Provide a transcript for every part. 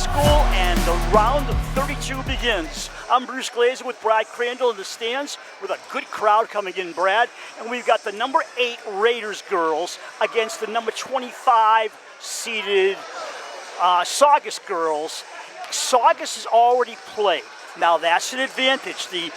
School, and the round of 32 begins. I'm Bruce Glazer with Brad Crandall in the stands with a good crowd coming in, Brad. And we've got the number 8 Raiders girls against the number 25 seeded Saugus girls. Saugus has already played. Now that's an advantage. The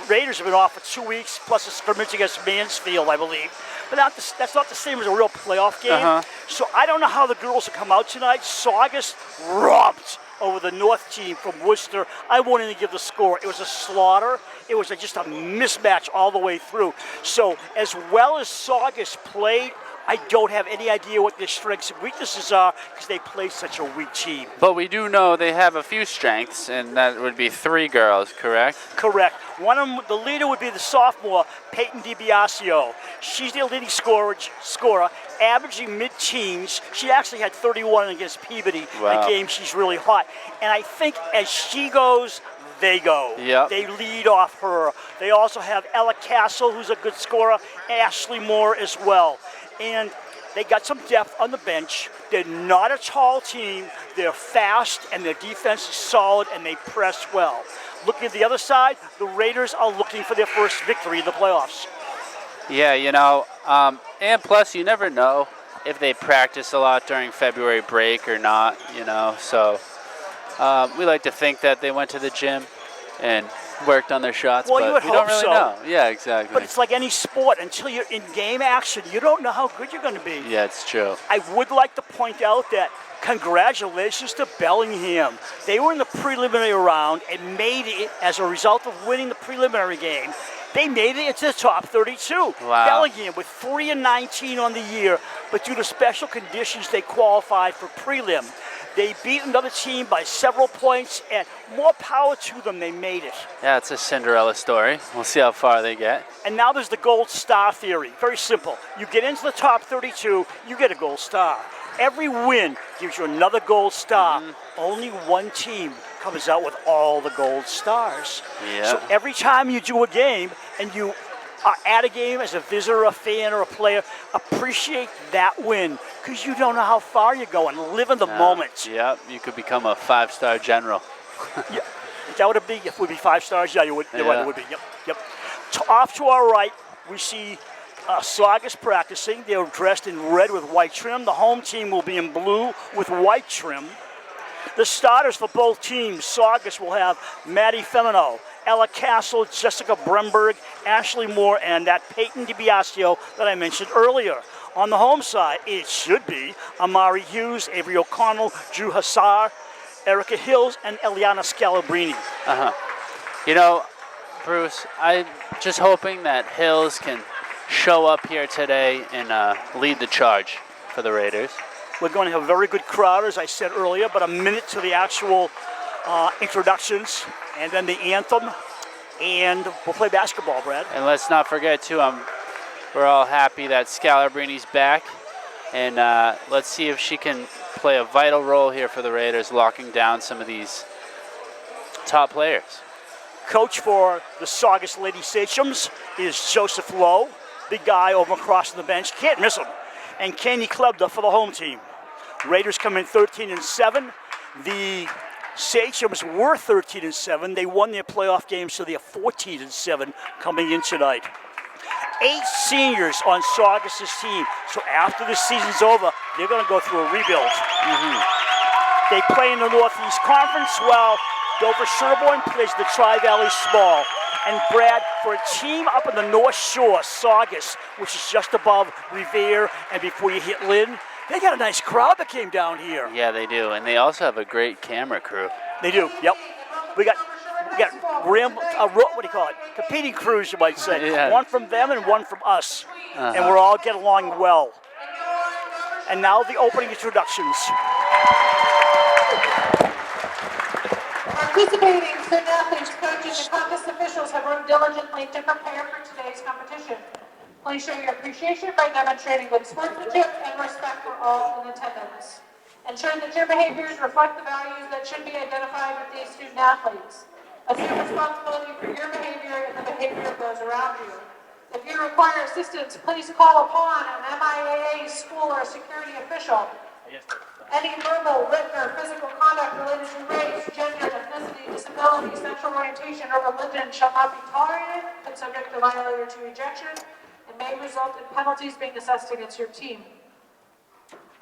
Raiders have been off for 2 weeks, plus a scrimmage against Mansfield, I believe. But that's not the same as a real playoff game. So I don't know how the girls will come out tonight. Saugus romped over the North team from Worcester. I won't even give the score. It was a slaughter. It was just a mismatch all the way through. So as well as Saugus played, I don't have any idea what their strengths and weaknesses are because they play such a weak team. But we do know they have a few strengths, and that would be 3 girls, correct? Correct. One of them, the leader would be the sophomore, Peyton DiBiasio. She's their leading scorer, averaging mid-teens. She actually had 31 against Peabody, a game she's really hot. And I think as she goes, they go. Yep. They lead off her. They also have Ella Castle, who's a good scorer, Ashley Moore as well. And they got some depth on the bench. They're not a tall team. They're fast, and their defense is solid, and they press well. Looking at the other side, the Raiders are looking for their first victory in the playoffs. Yeah, and plus you never know if they practice a lot during February break or not, So we like to think that they went to the gym and worked on their shots, well, but we don't really know. Yeah, exactly. But it's like any sport. Until you're in game action, you don't know how good you're going to be. Yeah, it's true. I would like to point out that congratulations to Bellingham. They were in the preliminary round and made it as a result of winning the preliminary game. They made it into the top 32. Wow. Bellingham with 3-19 on the year, but due to special conditions, they qualified for prelim. They beat another team by several points, and more power to them, they made it. Yeah, it's a Cinderella story. We'll see how far they get. And now there's the gold star theory. Very simple. You get into the top 32, you get a gold star. Every win gives you another gold star. Only one team comes out with all the gold stars. Yeah. So every time you do a game and you are at a game as a visitor, a fan, or a player, appreciate that win because you don't know how far you're going. Live in the moment. Yep, you could become a 5-star general. Yeah. That would be, if it would be 5 stars, yeah, you would. You're right, it would be. Yep. Off to our right, we see Saugus practicing. They're dressed in red with white trim. The home team will be in blue with white trim. The starters for both teams, Saugus will have Maddie Femino, Ella Castle, Jessica Bremberg, Ashley Moore, and that Peyton DiBiasio that I mentioned earlier. On the home side, it should be Amari Hughes, Avery O'Connell, Drew Hassar, Erica Hills, and Eliana Scalabrini. Bruce, I'm just hoping that Hills can show up here today and lead the charge for the Raiders. We're going to have a very good crowd, as I said earlier, but a minute to the actual introductions, and then the anthem, and we'll play basketball, Brad. And let's not forget, too, we're all happy that Scalabrini's back, and let's see if she can play a vital role here for the Raiders, locking down some of these top players. Coach for the Saugus Lady Sachems is Joseph Lowe, big guy over across the bench. Can't miss him. And Kenny Klebda for the home team. Raiders come in 13-7. The Sachems were 13-7. They won their playoff game, so they're 14-7 coming in tonight. 8 seniors on Saugus' team. So after this season's over, they're going to go through a rebuild. They play in the Northeast Conference while Dover-Sherborn plays the Tri-Valley Small. And Brad, for a team up in the North Shore, Saugus, which is just above Revere and before you hit Lynn, they got a nice crowd that came down here. Yeah, they do. And they also have a great camera crew. They do, yep. We got what do you call it? Competing crews, you might say. Yeah. One from them and one from us. And we're all getting along well. And now the opening introductions. Participating student athletes, coaches, and contest officials have worked diligently to prepare for today's competition. Please show your appreciation by demonstrating good sportsmanship and respect for all in attendance. Ensure that your behaviors reflect the values that should be identified with these student athletes. Assume responsibility for your behavior and the behavior of those around you. If you require assistance, please call upon an MIAA school or security official. Any verbal, written, or physical conduct related to race, gender, ethnicity, disability, sexual orientation, or religion shall not be tolerated and subject the violator to ejection and may result in penalties being assessed against your team.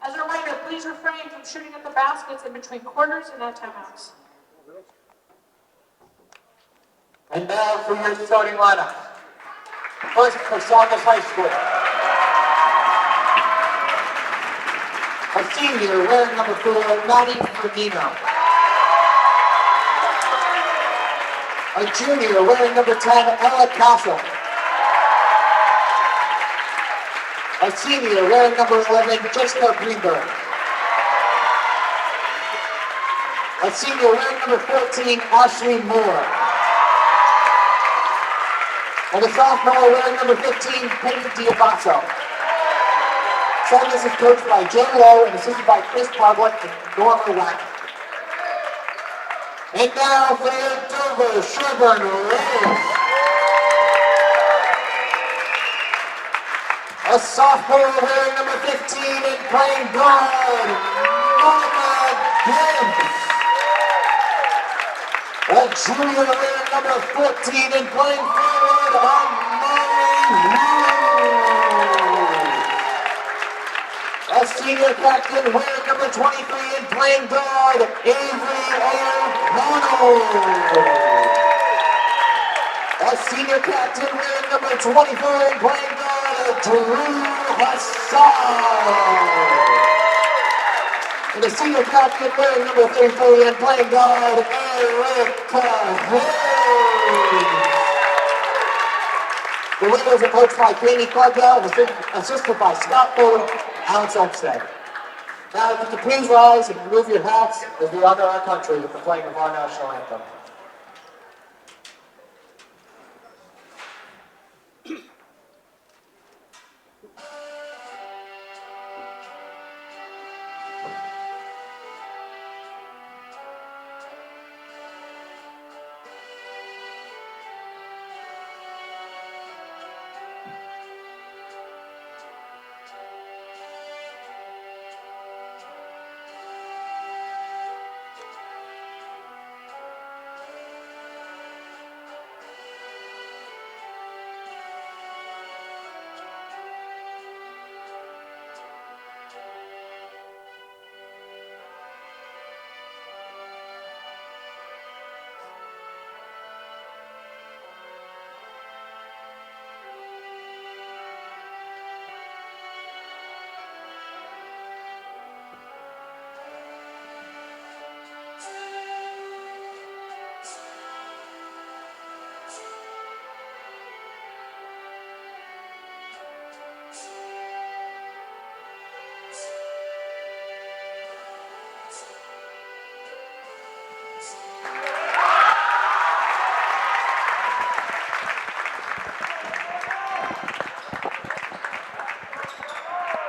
As a reminder, please refrain from shooting at the baskets in between quarters and at timeouts. And now for your starting lineup. First for Saugus High School. A senior wearing number 4, Maddie Firmino. A junior wearing number 10, Ella Castle. A senior wearing number 11, Jessica Greenberg. A senior wearing number 14, Ashley Moore. And a sophomore wearing number 15, Peyton Diabasso. Saugus is coached by Jay Lowe and assisted by Chris Public and Norma Wack. And now for your Dover-Sherborn Raiders. A sophomore wearing number 15 and playing guard, Monica Gibbs. A junior wearing number 14 and playing forward, Amari Wu. A senior captain wearing number 23 and playing guard, Avery O'Connell. A senior captain wearing number 24 and playing guard, Drew Hassan. And the senior captain wearing number 33 and playing guard, Eric Cahoon. The Raiders are coached by Katie Caldwell and assisted by Scott Foley and Alex Olmstead. Now, if you could please rise and remove your hats as we honor our country with the playing of our national anthem.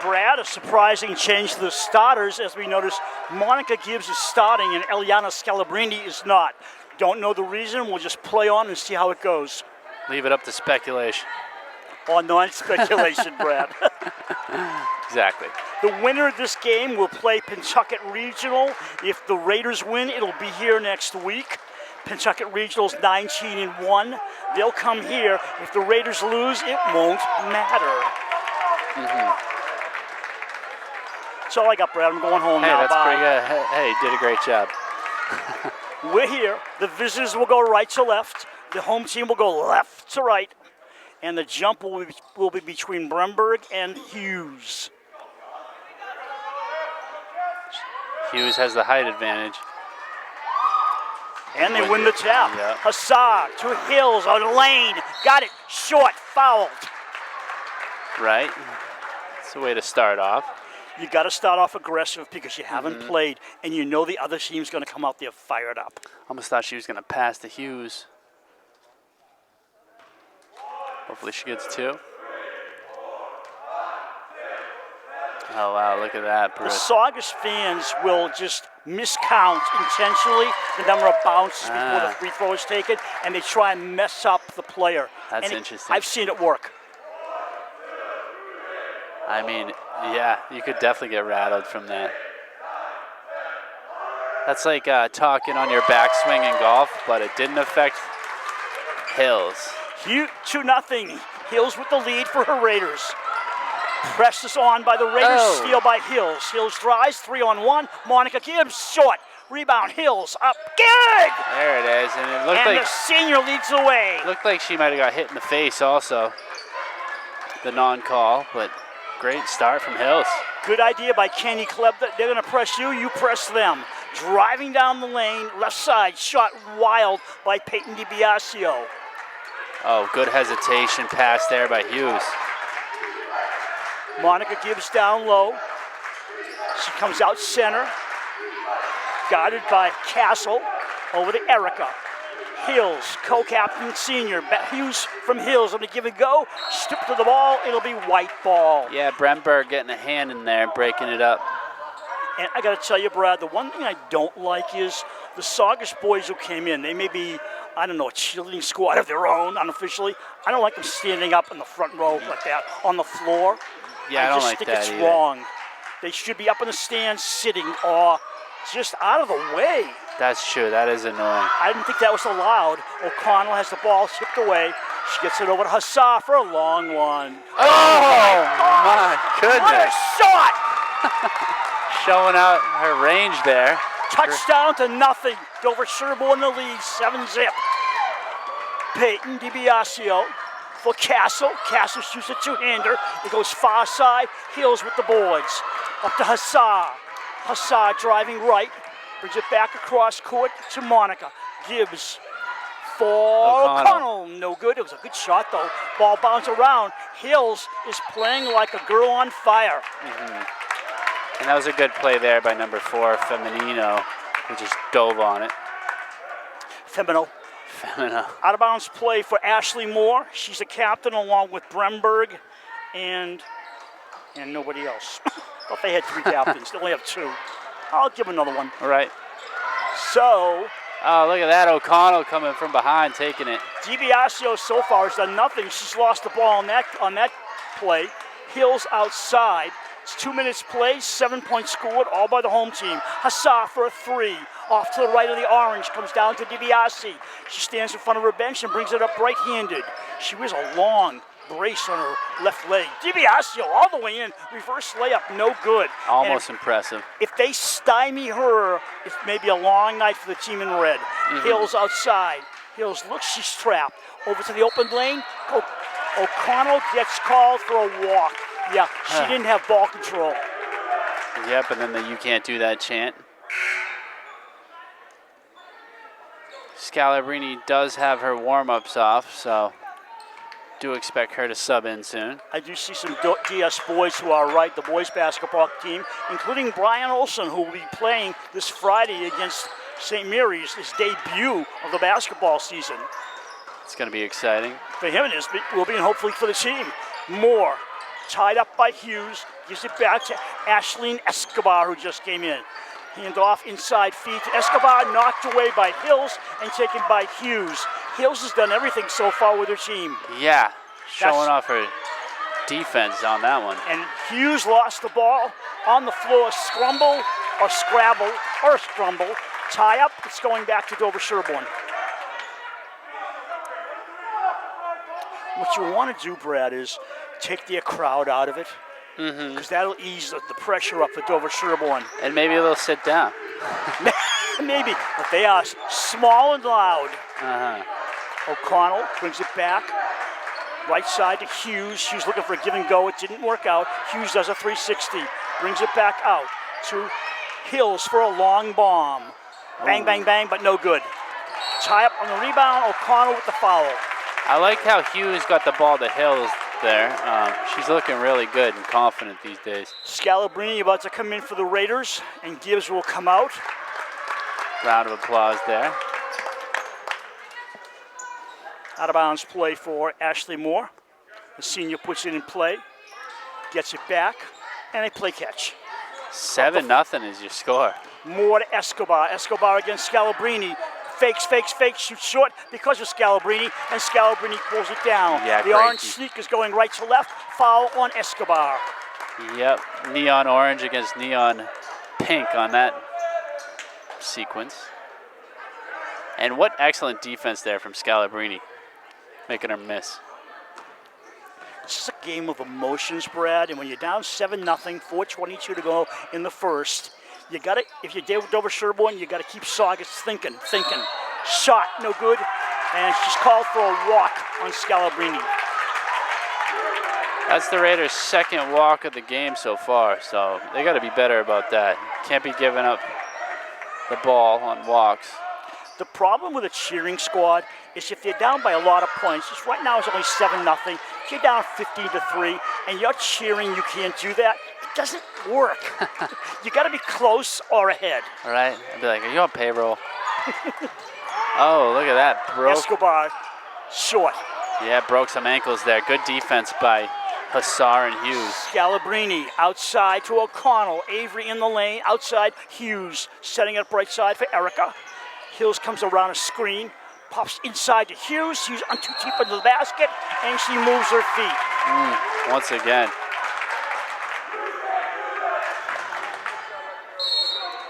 Brad, a surprising change to the starters as we notice Monica Gibbs is starting and Eliana Scalabrini is not. Don't know the reason, we'll just play on and see how it goes. Leave it up to speculation. Or non-speculation, Brad. Exactly. The winner of this game will play Pentucket Regional. If the Raiders win, it'll be here next week. Pentucket Regional's 19-1. They'll come here. If the Raiders lose, it won't matter. That's all I got, Brad. I'm going home Hey, now. that's Bye. pretty good. Hey, you did a great job. We're here. The visitors will go right to left. The home team will go left to right. And the jump will be between Bremberg and Hughes. Hughes has the height advantage. And they win the tap. Yeah. Hassar to Hills on the lane. Got it. Short. Fouled. Right? It's a way to start off. You got to start off aggressive because you haven't played, and you know the other team's going to come out there fired up. Almost thought she was going to pass to Hughes. Hopefully she gets two. Oh, wow, look at that, The Bruce. Saugus fans will just miscount intentionally the number of bounces before the free throw is taken, and they try and mess up the player. That's And interesting. I've seen it work. I mean, yeah, you could definitely get rattled from that. That's like talking on your backswing in golf, but it didn't affect Hills. 2-0. Hills with the lead for her Raiders. Pressed this on by the Raiders, steal by Hills. Hills drives, 3-on-1. Monica Gibbs, short. Rebound, Hills, up, good! There it is, and it looked And like the senior leads the way. looked like she might have got hit in the face also. The non-call, but great start from Hills. Good idea by Kenny Kleb. They're going to press you, you press them. Driving down the lane, left side, shot wild by Peyton DiBiasio. Oh, good hesitation pass there by Hughes. Monica Gibbs down low. She comes out center. Guarded by Castle. Over to Erica. Hills, co-captain senior. Hughes from Hills on the give and go. Step to the ball. It'll be white ball. Yeah, Bremberg getting a hand in there, breaking it up. And I got to tell you, Brad, the one thing I don't like is the Saugus boys who came in. They may be, I don't know, a cheerleading squad of their own, unofficially. I don't like them standing up in the front row like that on the floor. Yeah, I don't just like think that it's either. wrong. They should be up in the stands sitting or just out of the way. That's true. That is annoying. I didn't think that was allowed. O'Connell has the ball chipped away. She gets it over to Hassar for a long one. Oh, my What a goodness. shot! Showing out her range there. Touchdown to nothing. Dover-Sherborn in the lead, 7-zip. Peyton DiBiasio for Castle. Castle shoots a two-hander. It goes far side. Hills with the boards. Up to Hassar. Hassar driving right. Brings it back across court to Monica. Gibbs for O'Connell. No good. It was a good shot, though. Ball bounced around. Hills is playing like a girl on fire. And that was a good play there by number 4, Feminino, who just dove on it. Femino. Femino. Out of bounds play for Ashley Moore. She's a captain along with Bremberg and nobody else. Thought they had 3 captains. They only have 2. I'll give another one. All right. So, Oh, look at that. O'Connell coming from behind, taking it. DiBiasio so far has done nothing. She's lost the ball on that play. Hills outside. It's 2 minutes play, 7 points scored, all by the home team. Hassar for a 3. Off to the right of the orange, comes down to DiBiase. She stands in front of her bench and brings it up right-handed. She wears a long brace on her left leg. DiBiasio all the way in, reverse layup, no good. Almost impressive. If they stymie her, it may be a long night for the team in red. Hills outside. Hills looks, she's trapped. Over to the open lane. O'Connell gets called for a walk. Yeah, she didn't have ball control. Yep, and then the "you can't do that" chant. Scalabrini does have her warm-ups off, so do expect her to sub in soon. I do see some DS boys who are right, the boys basketball team, including Brian Olson, who will be playing this Friday against St. Mary's, his debut of the basketball season. It's going to be exciting. For him, it will be, and hopefully for the team. Moore, tied up by Hughes, gives it back to Ashleen Escobar, who just came in. Hand off inside feed to Escobar, knocked away by Hills and taken by Hughes. Hills has done everything so far with her team. Yeah, showing off her defense on that one. And Hughes lost the ball on the floor, scramble or scrabble or scrumble. Tie up, it's going back to Dover-Sherborn. What you want to do, Brad, is take the crowd out of it, because that'll ease the pressure up for Dover-Sherborn. And maybe they'll sit down. Maybe, but they are small and loud. Uh-huh. O'Connell brings it back. Right side to Hughes. Hughes looking for a give and go. It didn't work out. Hughes does a 360. Brings it back out to Hills for a long bomb. Bang, bang, bang, but no good. Tie up on the rebound. O'Connell with the foul. I like how Hughes got the ball to Hills there. She's looking really good and confident these days. Scalabrini about to come in for the Raiders, and Gibbs will come out. Round of applause there. Out of bounds play for Ashley Moore. The senior puts it in play, gets it back, and a play catch. 7-0 is your score. Moore to Escobar. Escobar against Scalabrini. Fakes, shoots short because of Scalabrini, and Scalabrini pulls it down. Yeah, the great. orange sneak is going right to left. Foul on sequence. And what excellent defense there from Scalabrini, making her miss. This is a game of emotions, Brad, and when you're down 7-0, 4:22 to go in the first, you got to, if you're Dover-Sherborn, you got to keep Saugus thinking. Shot, no good, and she's called for a walk on Scalabrini. That's the Raiders' second walk of the game so far, so they got to be better about that. Can't be giving up the ball on walks. The problem with a cheering squad is if they're down by a lot of points, just right now it's only 7-0, if you're down 15-3 and you're cheering, you can't do that, it doesn't work. You got to be close or ahead. All right, I'd be like, are you on payroll? Oh, look at that, broke. Escobar, short. Yeah, broke some ankles there. Good defense by Hussar and Hughes. Scalabrini outside to O'Connell. Avery in the lane, outside Hughes, setting it up right side for Erica. Hills comes around a screen, pops inside to Hughes. Hughes on too deep into the basket, and she moves her feet. Once again.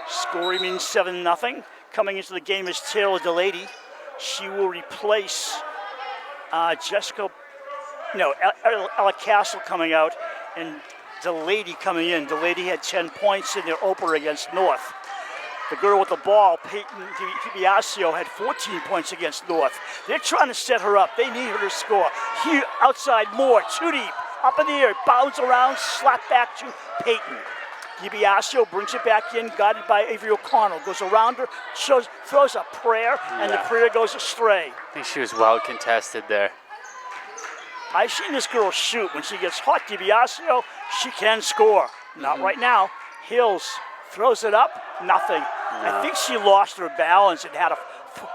Score remains 7-0. Coming into the game is Taylor Delady. She will replace Ella Castle coming out, and Delady coming in. Delady had 10 points in their opener against North. The girl with the ball, Peyton DiBiasio, had 14 points against North. They're trying to set her up. They need her to score. Here, outside Moore, too deep, up in the air, bounds around, slap back to Peyton. DiBiasio brings it back in, guided by Avery O'Connell. Goes around her, throws a prayer, and the prayer goes astray. I think she was well contested there. I've seen this girl shoot. When she gets hot, DiBiasio, she can score. Not right now. Hills throws it up, nothing. No. I think she lost her balance and had to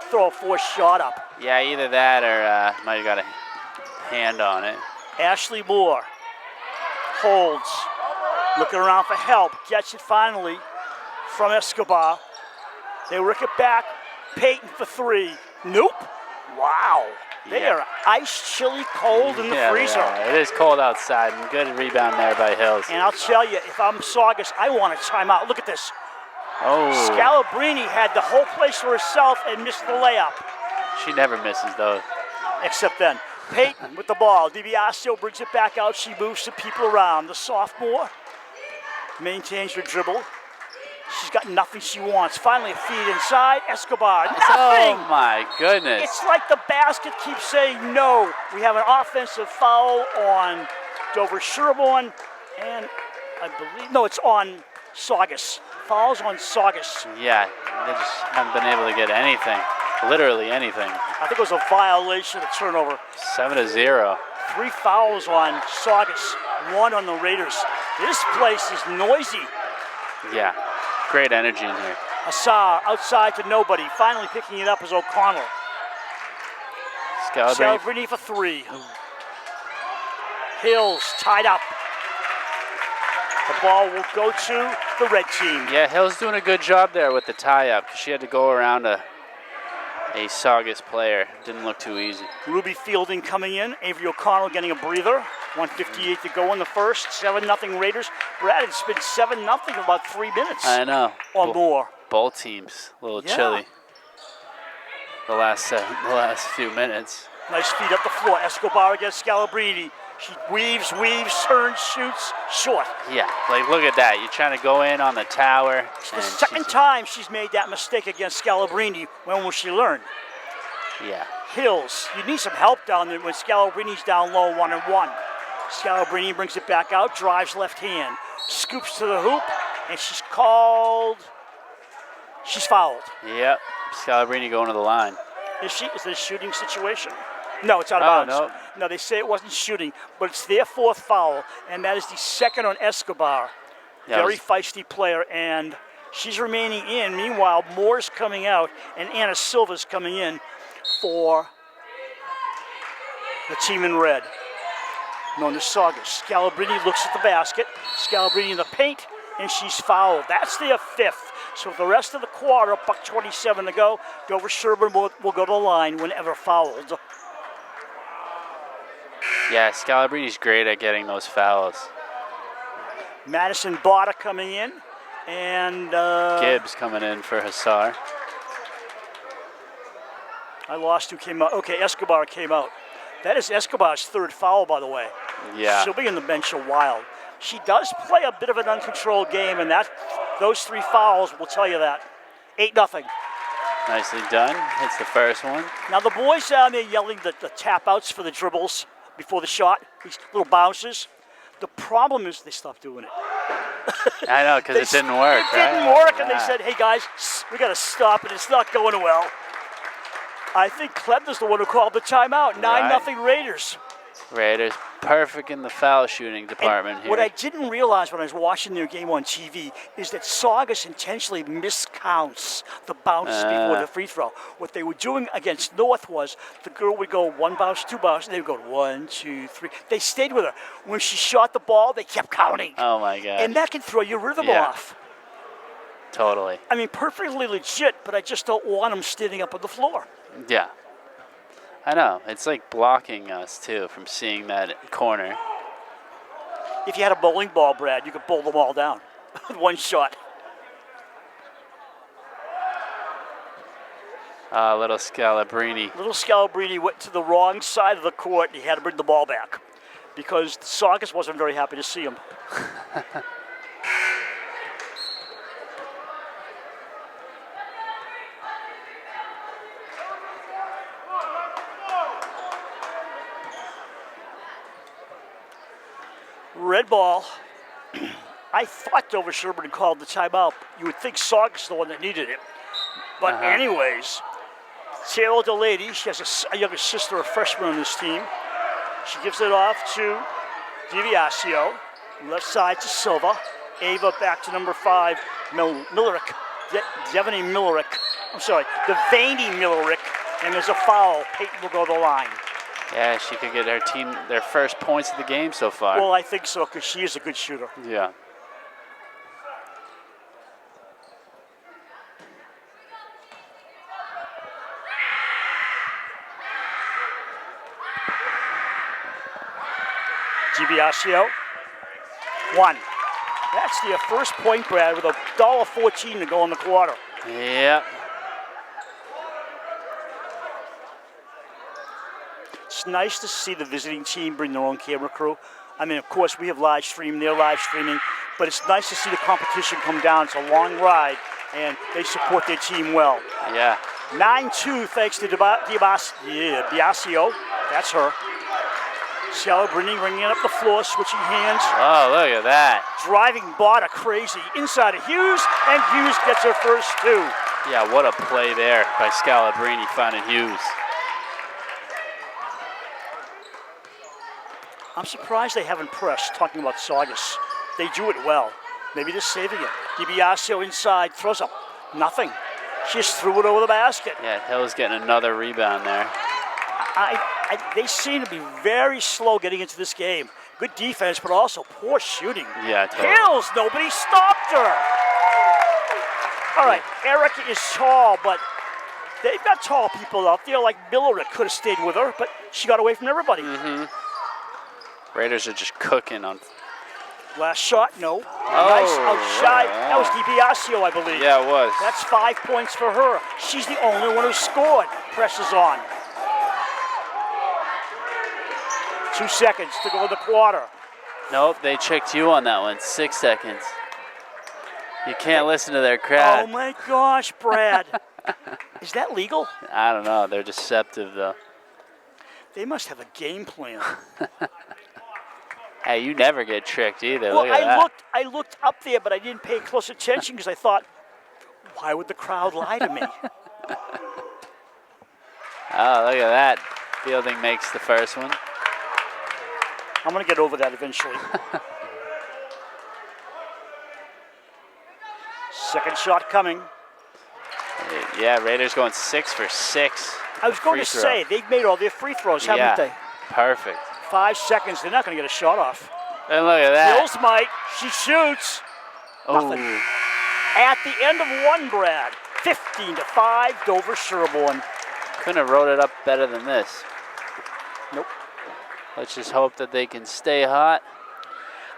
throw a forced shot up. Yeah, either that or might have got a hand on it. Ashley Moore holds, looking around for help, gets it finally from Escobar. They work it back. Peyton for three. Nope. Wow. They are ice chilly cold in the freezer. It is cold outside, and good rebound there by Hills. And I'll tell you, if I'm Saugus, I want a timeout. Look at this. Oh. Scalabrini had the whole place to herself and missed the layup. She never misses, though. Except then. Peyton with the ball. DiBiasio brings it back out. She moves some people around. The sophomore maintains her dribble. She's got nothing she wants. Finally, a feed inside. Escobar, nothing! Oh, my goodness. It's like the basket keeps saying no. We have an offensive foul on Dover-Sherborn, and I believe, no, it's on Saugus. Fouls on Saugus. Yeah, they just haven't been able to get anything. Literally anything. I think it was a violation of turnover. 7-0. 3 fouls on Saugus, 1 on the Raiders. This place is noisy. Yeah, great energy in here. Assar outside to nobody. Finally picking it up is O'Connell. Scalabrini for 3. Hills tied up. The ball will go to the red team. Yeah, Hill's doing a good job there with the tie-up because she had to go around a Saugus player. Didn't look too easy. Ruby Fielding coming in. Avery O'Connell getting a breather. 1:58 to go in the first. 7-0 Raiders. Brad, it's been 7-0 for about 3 minutes. I know. Or more. Both teams a little chilly. The last few minutes. Nice feed up the floor. Escobar against Scalabrini. She weaves, turns, shoots, short. Yeah, like look at that. You're trying to go in on the tower. It's the second time she's made that mistake against Scalabrini. When will she learn? Yeah. Hills, you need some help down there when Scalabrini's down low 1-1. Scalabrini brings it back out, drives left hand, scoops to the hoop, and she's called. She's fouled. Yep. Scalabrini going to the line. Is it a shooting situation? No, it's out of bounds. No, they say it wasn't shooting, but it's their 4th foul, and that is the second on Escobar. Yeah, Very feisty player, and she's remaining in. Meanwhile, Moore's coming out, and Anna Silva's coming in for the team in red, known as Saugus. Scalabrini looks at the basket. Scalabrini in the paint, and she's fouled. That's their 5th. So for the rest of the quarter, $1:27 to go, Dover-Sherborn will go to the line whenever fouled. Yeah, Scalabrini's great at getting those fouls. Madison Botta coming in. And Gibbs coming in for Hussar. I lost who came out. Okay, Escobar came out. That is Escobar's third foul, by the way. Yeah. She'll be in the bench a while. She does play a bit of an uncontrolled game, and those 3 fouls will tell you that. 8-0. Nicely done. Hits the first one. Now the boys down there yelling the tap outs for the dribbles before the shot, these little bounces. The problem is they stopped doing it. I know, because it didn't work. It didn't work, and they said, hey guys, we got to stop it. It's not going well. I think Klebner's the one who called the timeout. 9-0 Raiders. Raiders perfect in the foul shooting department here. What I didn't realize when I was watching their game on TV is that Saugus intentionally miscounts the bounces before the free throw. What they were doing against North was the girl would go 1 bounce, 2 bounce, and they would go 1, 2, 3. They stayed with her. When she shot the ball, they kept counting. Oh my God. And that can throw your rhythm Yeah. off. Totally. I mean, perfectly legit, but I just don't want them standing up on the floor. Yeah. I know. It's like blocking us, too, from seeing that corner. If you had a bowling ball, Brad, you could bowl them all down with 1 shot. Little Scalabrini. Little Scalabrini went to the wrong side of the court, and he had to bring the ball back because Saugus wasn't very happy to see him. Red ball. I thought Dover-Sherborn called the timeout. You would think Saugus is the one that needed it. But anyways, Taylor DeLady, she has a younger sister, a freshman on this team. She gives it off to DiBiasio. Left side to Silva. Ava back to number 5, Millerick. Devaney Millerick. I'm sorry, Devaney Millerick. And there's a foul. Peyton will go to the line. Yeah, she could get her team their first points of the game so far. Well, I think so, because she is a good shooter. Yeah. DiBiasio. 1. That's their first point, Brad, with $1.14 to go in the quarter. Yep. It's nice to see the visiting team bring their own camera crew. I mean, of course, we have live stream, they're live streaming, but it's nice to see the competition come down. It's a long ride, and they support their team well. Yeah. 9-2 thanks to Biasio. That's her. Scalabrini bringing it up the floor, switching hands. Oh, look at that. Driving Botta crazy. Inside of Hughes, and Hughes gets her first 2. Yeah, what a play there by Scalabrini finding Hughes. I'm surprised they haven't pressed, talking about Saugus. They do it well. Maybe they're saving it. DiBiasio inside, throws up. Nothing. She just threw it over the basket. Yeah, Hill's getting another rebound there. They seem to be very slow getting into this game. Good defense, but also poor shooting. Yeah, totally. Hills, nobody stopped her. All right, Erica is tall, but they've got tall people out there like Millerick could have stayed with her, but she got away from everybody. Raiders are just cooking on. Last shot, no. Nice Oh, outside. wow. That was DiBiasio, I believe. Yeah, it was. That's 5 points for her. She's the only one who scored. Presses on. 2 seconds to go in the quarter. Nope, they tricked you on that one. 6 seconds. You can't listen to their crowd. Oh my gosh, Brad. Is that legal? I don't know. They're deceptive, though. They must have a game plan. Hey, you never get tricked either. Well, Look at that. I looked up there, but I didn't pay close attention because I thought, why would the crowd lie to me? Oh, look at that. Fielding makes the first one. I'm going to get over that eventually. Second shot coming. Yeah, Raiders going 6 for 6. I was going to Free throw. say, they've made all their free throws, haven't Yeah, they? perfect. 5 seconds, they're not going to get a shot off. And look at that. Hills might. She shoots. Nothing. Oh, At the end of 1, Brad. 15-5, Dover-Sherborn. couldn't have wrote it up better than this. Nope. Let's just hope that they can stay hot.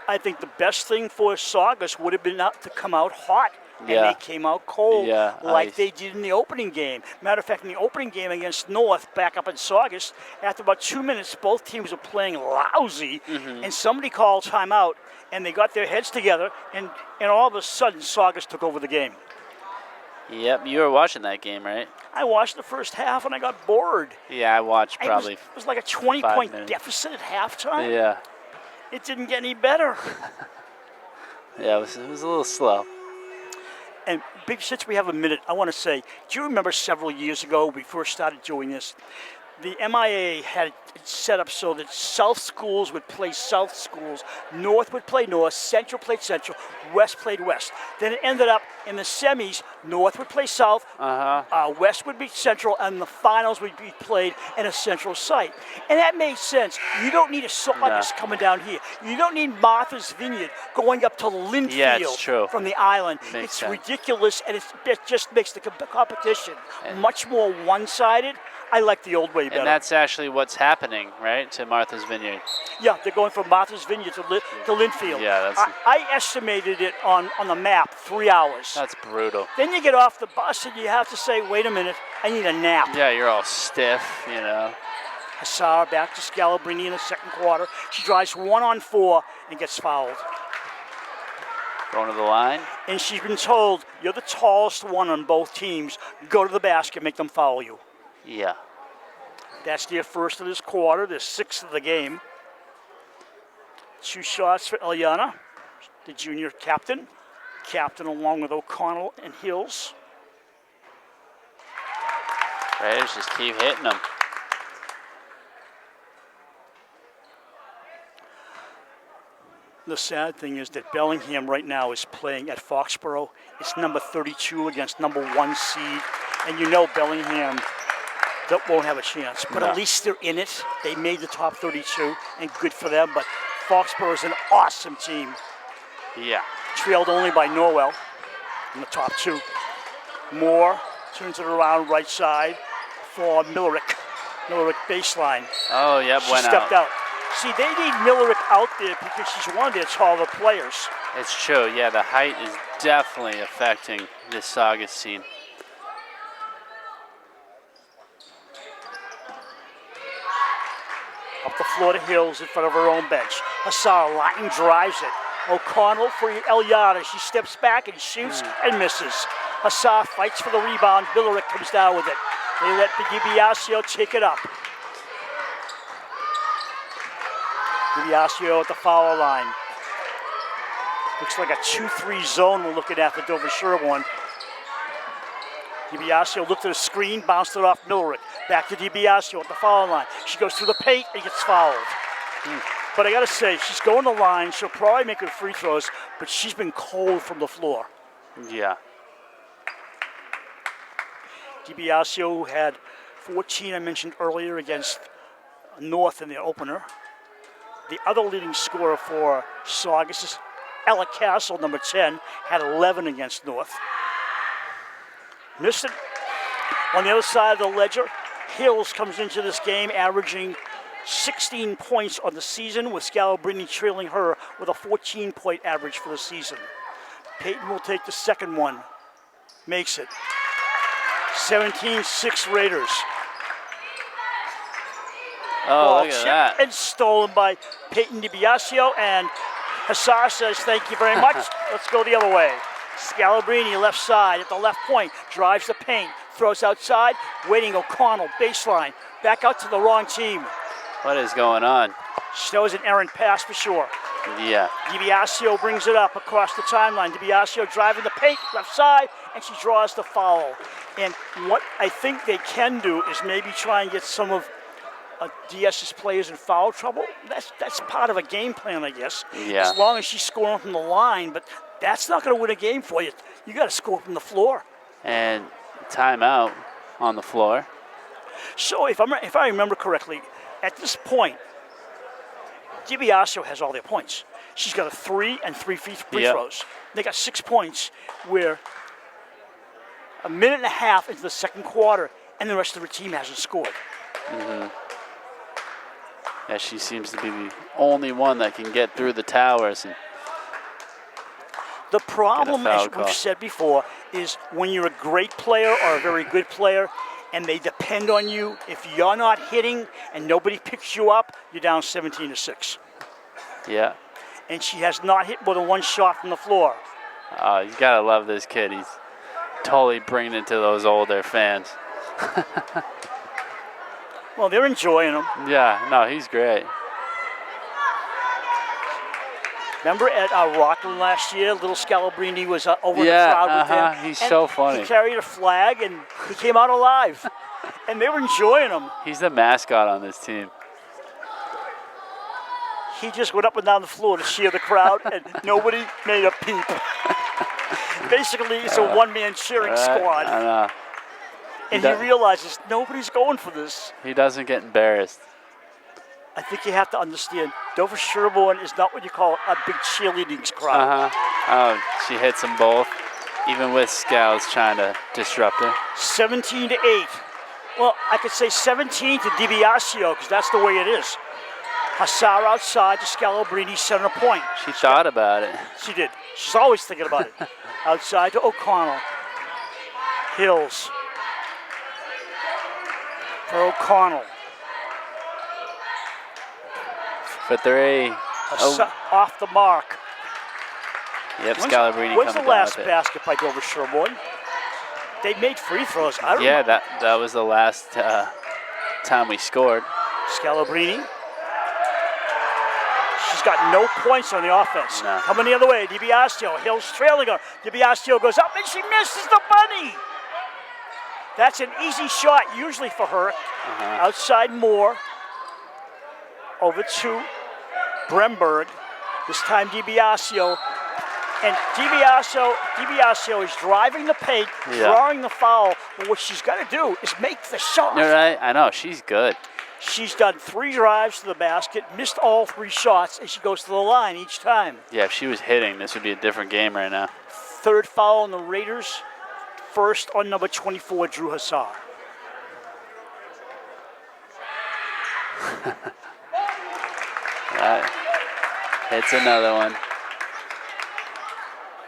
I think the best thing for Saugus would have been to come out hot. And Yeah. they came out cold like ice. they did in the opening game. Matter of fact, in the opening game against North, back up in Saugus, after about 2 minutes, both teams were playing lousy, and somebody called timeout, and they got their heads together, and all of a sudden, Saugus took over the game. Yep, you were watching that game, right? I watched the first half, and I got bored. Yeah, I watched probably. It was like a 20-point minutes. deficit at halftime. Yeah, It didn't get any better. yeah, it was a little slow. And big, since we have a minute, I want to say, do you remember several years ago, we first started doing this, the MIA had it set up so that South schools would play South schools, North would play North, Central played Central, West played West. Then it ended up in the semis, North would play South, West would be Central, and the finals would be played in a Central site. And that made sense. You don't need a Saugus coming down here. You don't need Martha's Vineyard going up to Linfield Yeah, it's true. from the island. Makes It's sense. ridiculous, and it just makes the competition much more one-sided. I like the old way better. And that's actually what's happening, right, to Martha's Vineyard. Yeah, they're going from Martha's Vineyard to Linfield. Yeah, that's- I estimated it on the map, 3 hours. That's brutal. Then you get off the bus and you have to say, wait a minute, I need a nap. Yeah, you're all stiff, you know. Hassar back to Scalabrini in the second quarter. She drives 1-on-4 and gets fouled. Going to the line. And she's been told, you're the tallest one on both teams. Go to the basket, make them foul you. Yeah. That's their first of this quarter, their sixth of the game. 2 shots for Eliana, the junior captain. Captain along with O'Connell and Hills. Raiders just keep hitting them. The sad thing is that Bellingham right now is playing at Foxborough. It's number 32 against number 1 seed. And you know Bellingham that won't have a chance. But No. at least they're in it. They made the top 32, and good for them. But Foxborough is an awesome team. Yeah. Trailed only by Norwell in the top 2. Moore turns it around right side for Millerick. Millerick baseline. Oh, yep, She went stepped out. out. See, they need Millerick out there because she's one of their taller players. It's true. Yeah, the height is definitely affecting this Saugus team. Up the floor to Hills in front of her own bench. Hassar line drives it. O'Connell for Eliana. She steps back and shoots and misses. Hassar fights for the rebound. Millerick comes down with it. They let DiBiasio take it up. DiBiasio at the foul line. Looks like a 2-3 zone we're looking at for Dover-Sherborn. DiBiasio looked at the screen, bounced it off Millerick. Back to DiBiasio at the foul line. She goes through the paint and gets fouled. But I gotta say, she's going to the line. She'll probably make her free throws, but she's been cold from the floor. Yeah. DiBiasio had 14, I mentioned earlier, against North in the opener. The other leading scorer for Saugus is Ella Castle, number 10, had 11 against North. Missed it. On the other side of the ledger, Hills comes into this game averaging 16 points on the season, with Scalabrini trailing her with a 14-point average for the season. Peyton will take the second one. Makes it. 17-6 Raiders. Oh, Ball look at chipped that. and stolen by Peyton DiBiasio, and Hassar says, thank you very much. Let's go the other way. Scalabrini left side at the left point, drives the paint, throws outside, waiting O'Connell, baseline, back out to the wrong team. What is going on? That was an errant pass for sure. Yeah. DiBiasio brings it up across the timeline. DiBiasio driving the paint, left side, and she draws the foul. And what I think they can do is maybe try and get some of DS's players in foul trouble. That's part of a game plan, I guess. Yeah. As long as she's scoring from the line, but that's not going to win a game for you. You got to score from the floor. And timeout on the floor. So if I remember correctly, at this point, DiBiasio has all their points. She's got a 3 and 3 free Yep. throws. They got 6 points. We're a minute and a half into the second quarter, and the rest of the team hasn't scored. Yeah, she seems to be the only one that can get through the towers. And The problem, foul as call. we've said before, is when you're a great player or a very good player and they depend on you, if you're not hitting and nobody picks you up, you're down 17-6. yeah. And she has not hit more than one shot from the floor. Oh, you got to love this kid. He's totally bringing it to those older fans. Well, they're enjoying him. Yeah, no, he's great. Remember at Rockland last year, little Scalabrini was over in the Yeah, crowd with him. he's and so funny. He carried a flag and he came out alive. And they were enjoying him. He's the mascot on this team. He just went up and down the floor to cheer the crowd, and nobody made a peep. Basically, it's a one-man cheering squad. I know. And does- he realizes nobody's going for this. He doesn't get embarrassed. I think you have to understand, Dover-Sherborn is not what you call a big cheerleading crowd. Oh, she hits them both, even with Scouts trying to disrupt her. 17-8. Well, I could say 17 to DiBiasio, because that's the way it is. Hassar outside to Scalabrini, center point. She thought about it. She did. She's always thinking about it. Outside to O'Connell. Hills. For O'Connell. For three. Off the mark. Yep, Scalabrini When's the coming down last with it. basket by Dover-Sherborn? They made free throws. I don't Yeah, know. that was the last time we scored. Scalabrini. She's got no points on the offense. No. Coming the other way, DiBiasio. Hill's trailing her. DiBiasio goes up and she misses the bunny. That's an easy shot usually for her. Outside Moore. Over to Bremberg. This time DiBiasio. And DiBiasio is driving the paint, Yeah. drawing the foul. But what she's got to do is make the shot. You're right. I know. She's good. She's done 3 drives to the basket, missed all 3 shots, and she goes to the line each time. Yeah, if she was hitting, this would be a different game right now. 3rd foul on the Raiders. 1st on number 24, Drew Hassar. Hits another one.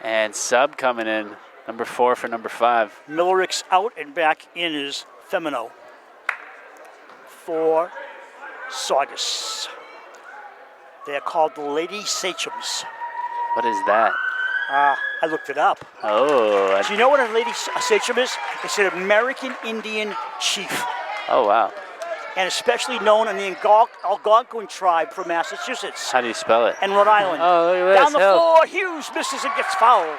And sub coming in. Number 4 for number 5. Millerick's out and back in is Femino. For Saugus. They are called the Lady Sachems. What is that? I looked it up. Oh, Do you know what a Lady Sachem is? It's an American Indian chief, oh wow. and especially known in the Algonquin tribe from Massachusetts How do you spell it? and Rhode Island. Oh, look at Down this the hill. floor, Hughes misses and gets fouled.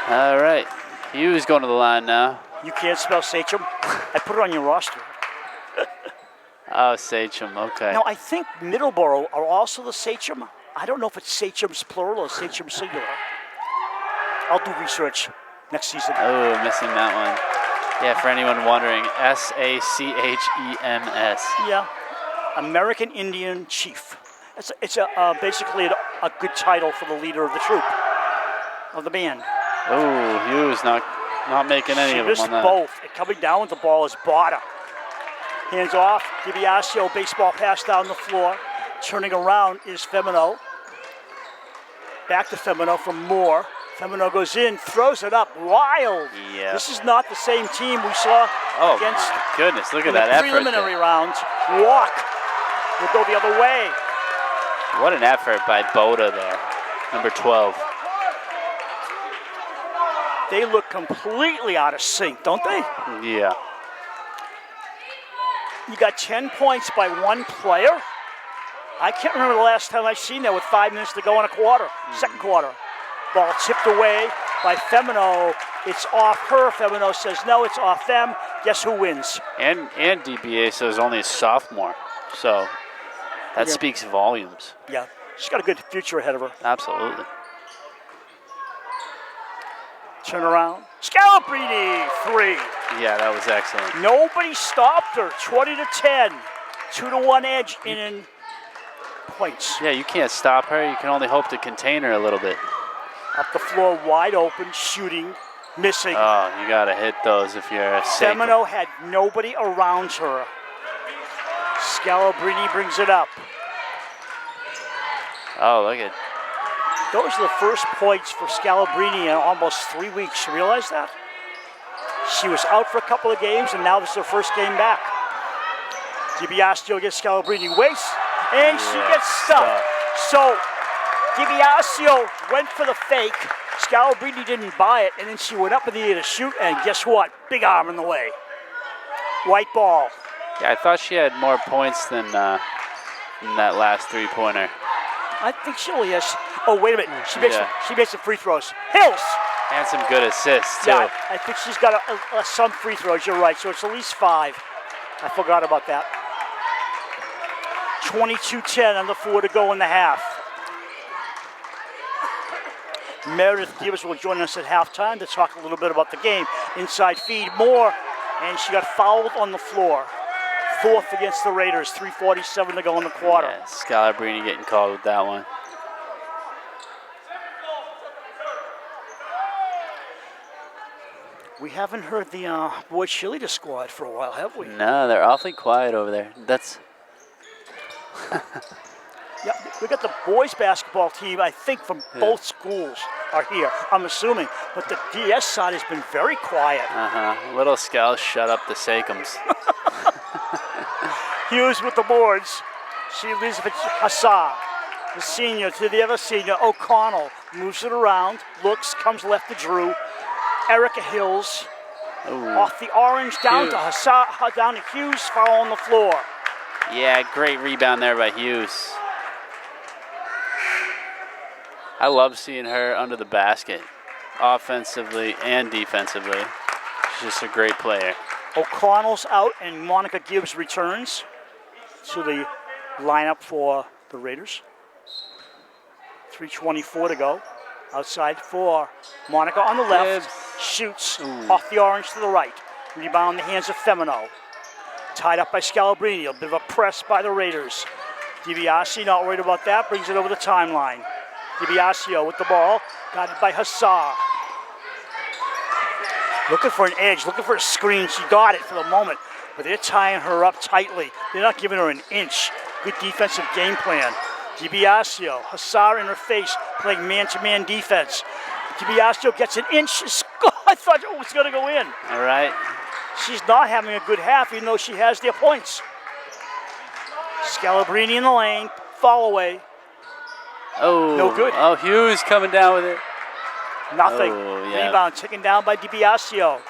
All right. Hughes going to the line now. You can't spell Sachem? I put it on your roster. Oh, Sachem. Okay. Now, I think Middleborough are also the Sachem. I don't know if it's Sachems plural or Sachem singular. I'll do research next season. Oh, missing that one. Yeah, for anyone wondering, Sachems. Yeah, American Indian Chief. It's basically a good title for the leader of the troop, of the band. Oh, Hughes not making any She of them missed on that. both. And coming down with the ball is Bada. Hands off. DiBiasio, baseball pass down the floor. Turning around is Femino. Back to Femino from Moore. Femino goes in, throws it up, wild. Yeah. This is not the same team we saw Oh, against my goodness. Look at in the that effort. preliminary there. rounds. Walk will go the other way. What an effort by Boda there. Number 12. They look completely out of sync, don't they? Yeah. You got 10 points by one player. I can't remember the last time I've seen that with 5 minutes to go in a quarter, second quarter. Ball tipped away by Femino. It's off her. Femino says no, it's off them. Guess who wins? And DBA so is only a sophomore. So that Yeah. speaks volumes. Yeah, she's got a good future ahead of her. Absolutely. Turn around. Scalabrini, 3. Yeah, that was excellent. Nobody stopped her. 20-10. 2-1 edge in points. Yeah, you can't stop her. You can only hope to contain her a little bit. Up the floor, wide open, shooting, missing. Oh, you got to hit those if you're a safe. Femino had nobody around her. Scalabrini brings it up. Oh, look at. Those are the first points for Scalabrini in almost 3 weeks. You realize that? She was out for a couple of games, and now this is her first game back. DiBiasio gets Scalabrini, waits, and she gets stuffed. So DiBiasio went for the fake. Scalabrini didn't buy it, and then she went up in the air to shoot, and guess what? Big arm in the way. White ball. Yeah, I thought she had more points than that last three-pointer. I think she only has. Oh, wait a minute. She makes some free throws. Hills. And some good assists, too. Yeah, I think she's got some free throws. You're right. So it's at least 5. I forgot about that. 22-10 on the 4 to go in the half. Meredith Gibbs will join us at halftime to talk a little bit about the game. Inside feed, Moore, and she got fouled on the floor. 4th against the Raiders, 3:47 to go in the quarter. Yeah, Scalabrini getting called with that one. We haven't heard the boys cheerleader squad for a while, have we? No, they're awfully quiet over there. That's. Yeah, we got the boys basketball team, I think, from both schools are here, I'm assuming. But the DS side has been very quiet. Little Scal shut up the Sakums. Hughes with the boards. She leaves it for Hassar, the senior to the other senior. O'Connell moves it around, looks, comes left to Drew. Erica Hills off the orange down to Hassar, down to Hughes, foul on the floor. Yeah, great rebound there by Hughes. I love seeing her under the basket, offensively and defensively. She's just a great player. O'Connell's out and Monica Gibbs returns to the lineup for the Raiders. 3:24 to go. Outside for Monica on the left. Shoots off the orange to the right. Rebound in the hands of Femino. Tied up by Scalabrini. A bit of a press by the Raiders. DiBiasio, not worried about that, brings it over the timeline. DiBiasio with the ball. Got it by Hassar. Looking for an edge, looking for a screen. She got it for the moment, but they're tying her up tightly. They're not giving her an inch. Good defensive game plan. DiBiasio, Hassar in her face, playing man-to-man defense. DiBiasio gets an inch. I thought it was going to go in. All right. She's not having a good half, even though she has their points. Scalabrini in the lane, fall away. Oh, no good. Oh, Hughes coming down with it. Nothing. Oh, yeah. Rebound taken down by DiBiasio.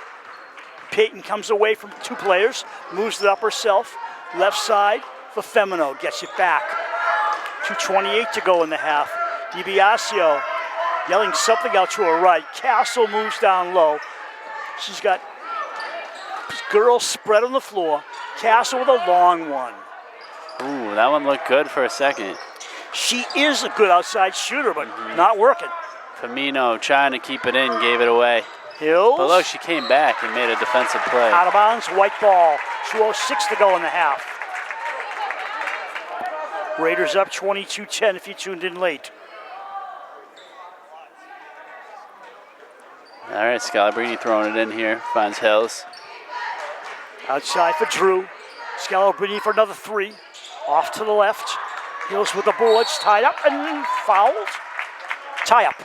Peyton comes away from 2 players, moves it up herself. Left side for Femino, gets it back. 2:28 to go in the half. DiBiasio yelling something out to her right. Castle moves down low. She's got girls spread on the floor. Castle with a long one. Ooh, that one looked good for a second. She is a good outside shooter, but not working. Firmino trying to keep it in, gave it away. Hills. But look, she came back and made a defensive play. Out of bounds, white ball. 2:06 to go in the half. Raiders up 22-10 if you tuned in late. All right, Scalabrini throwing it in here. Finds Hills. Outside for Drew. Scalabrini for another 3. Off to the left. Hills with the boards, tied up and fouled. Tie up.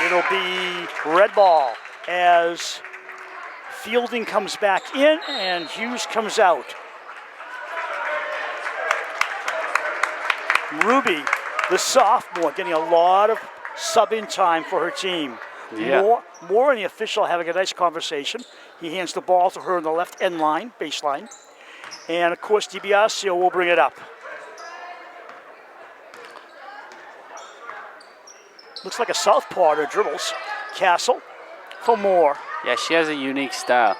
It'll be red ball as Fielding comes back in and Hughes comes out. Ruby, the sophomore, getting a lot of sub-in time for her team. Yeah. Moore and the official having a nice conversation. He hands the ball to her on the left end line, baseline. And, of course, DiBiasio will bring it up. Looks like a southpaw to dribbles. Castle for Moore. Yeah, she has a unique style.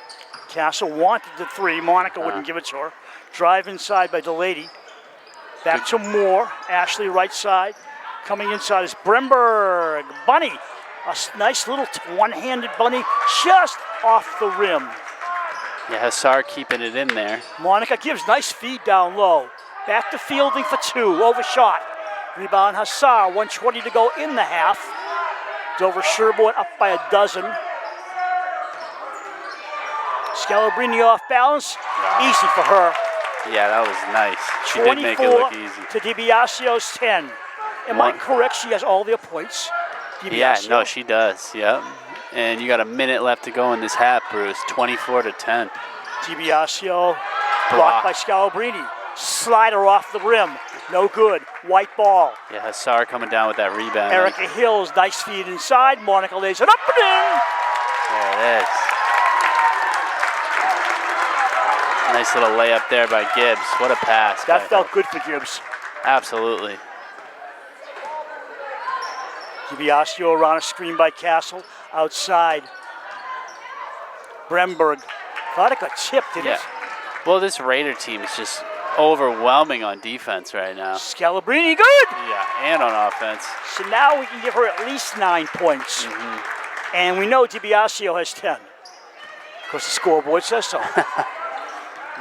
Castle wanted the 3. Monica wouldn't give it to her. Drive inside by DeLady. Back to Moore. Ashley right side. Coming inside is Bremberg. Bunny. A nice little one-handed bunny just off the rim. Yeah, Hassar keeping it in there. Monica gives nice feed down low. Back to Fielding for 2. Overshot. Rebound Hassar. 1:20 to go in the half. Dover-Sherborn up by a dozen. Scalabrini off balance. Easy for her. Yeah, that was nice. She did make it 24 look easy. to DiBiasio's 10. Am I One- correct? She has all their points. Yeah, DiBiasio? no, she does. Yep. And you got a minute left to go in this half, Bruce. 24 to 10. DiBiasio blocked by Scalabrini. Slider off the rim. No good. White ball. Yeah, I saw her coming down with that rebound. Erica Hills, nice feed inside. Monica lays it up and in. There it is. Nice little layup there by Gibbs. What a pass. That by felt her. good for Gibbs. Absolutely. DiBiasio around a screen by Castle. Outside. Bremberg. Thought it got tipped, didn't Yeah. it? Well, this Raider team is just overwhelming on defense right now. Scalabrini, good. Yeah, and on offense. So now we can give her at least 9 points. And we know DiBiasio has 10. Because the scoreboard says so.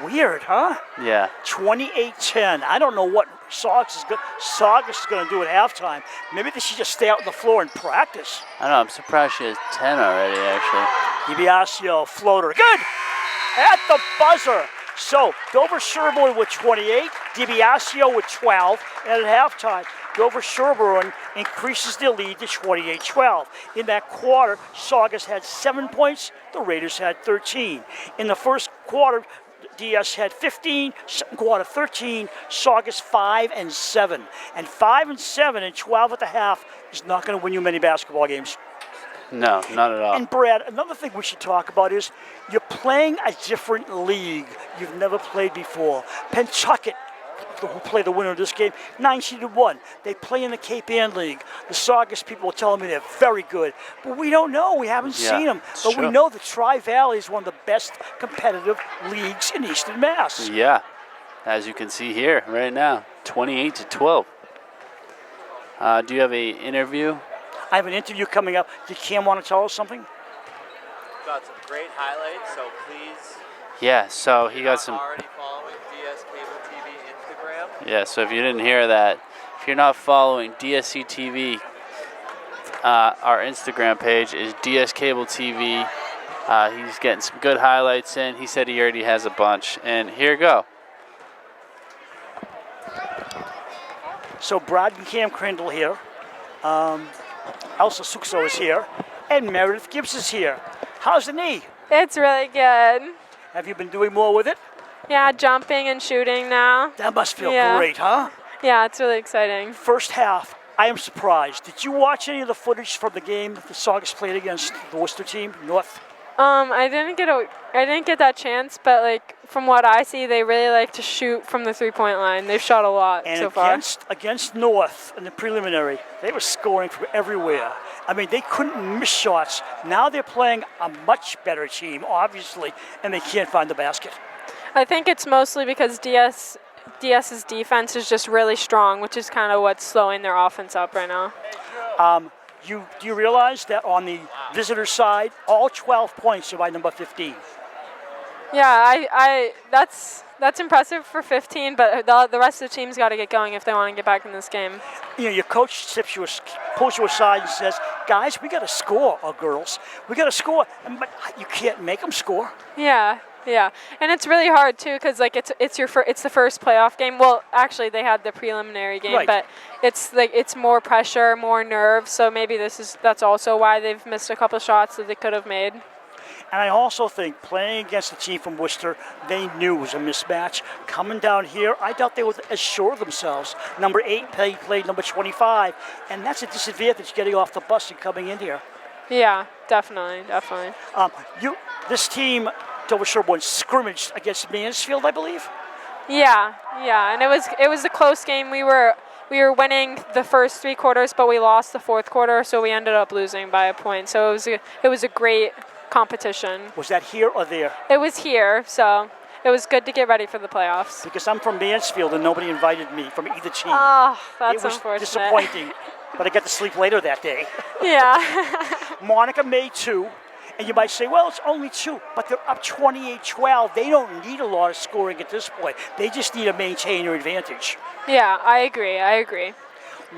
Weird, huh? Yeah. 28-10. I don't know what Saugus is going to do at halftime. Maybe they should just stay out on the floor and practice. I don't know. I'm surprised she has 10 already, actually. DiBiasio, floater. Good! At the buzzer. So, Dover-Sherborn with 28, DiBiasio with 12, and at halftime, Dover-Sherborn increases their lead to 28-12. In that quarter, Saugus had 7 points, the Raiders had 13. In the first quarter, DS had 15, second quarter 13, Saugus 5 and 7. And 5 and 7 and 12 at the half is not going to win you many basketball games. No, not at all. And Brad, another thing we should talk about is you're playing a different league you've never played before. Pentucket, who play the winner of this game, 9-1. They play in the Cape Ann League. The Saugus people are telling me they're very good, but we don't know. We haven't seen them. it's But true. we know the Tri-Valley is one of the best competitive leagues in Eastern Mass. Yeah, as you can see here right now, 28 to 12. Do you have a interview? I have an interview coming up. Did Cam want to tell us something? Got some great highlights, so please. Yeah, so he got some. Already following DS Cable TV Instagram. Yeah, so if you didn't hear that, if you're not following DSC TV, our Instagram page is DS Cable TV. He's getting some good highlights in. He said he already has a bunch, and here you go. So Brad and Cam Crandall here. Elsa Sukso is here. And Meredith Gibbs is here. How's the knee? It's really good. Have you been doing more with it? Yeah, jumping and shooting now. That must feel Yeah. great, huh? Yeah, it's really exciting. First half, I am surprised. Did you watch any of the footage from the game the Saugus played against the Worcester team, North? I didn't get that chance, but like from what I see, they really like to shoot from the 3-point line. They've shot a lot And so far. against North in the preliminary, they were scoring from everywhere. I mean, they couldn't miss shots. Now they're playing a much better team, obviously, and they can't find the basket. I think it's mostly because DS's defense is just really strong, which is kind of what's slowing their offense up right now. Do you realize that on the visitor side, all 12 points are by number 15? Yeah, that's impressive for 15, but the rest of the team's got to get going if they want to get back in this game. You know, your coach pulls you aside and says, guys, we got to score, or girls. We got to score. But you can't make them score. Yeah, and it's really hard too because like it's the first playoff game. Well, actually they had the preliminary game, Right. but it's more pressure, more nerves. So maybe that's also why they've missed a couple shots that they could have made. And I also think playing against the team from Worcester, they knew it was a mismatch. Coming down here, I doubt they were as sure of themselves. Number 8 played number 25, and that's a disadvantage getting off the bus and coming in here. Yeah, definitely. This team, Dover-Sherborn, scrimmaged against Mansfield, I believe. Yeah, and it was a close game. We were winning the first 3 quarters, but we lost the 4th quarter, so we ended up losing by a point. So it was a great competition. Was that here or there? It was here, so it was good to get ready for the playoffs. Because I'm from Mansfield and nobody invited me from either team. Oh, that's it was unfortunate. disappointing, but I got to sleep later that day. Yeah. Monica made 2, and you might say, well, it's only 2, but they're up 28-12. They don't need a lot of scoring at this point. They just need to maintain their advantage. Yeah, I agree.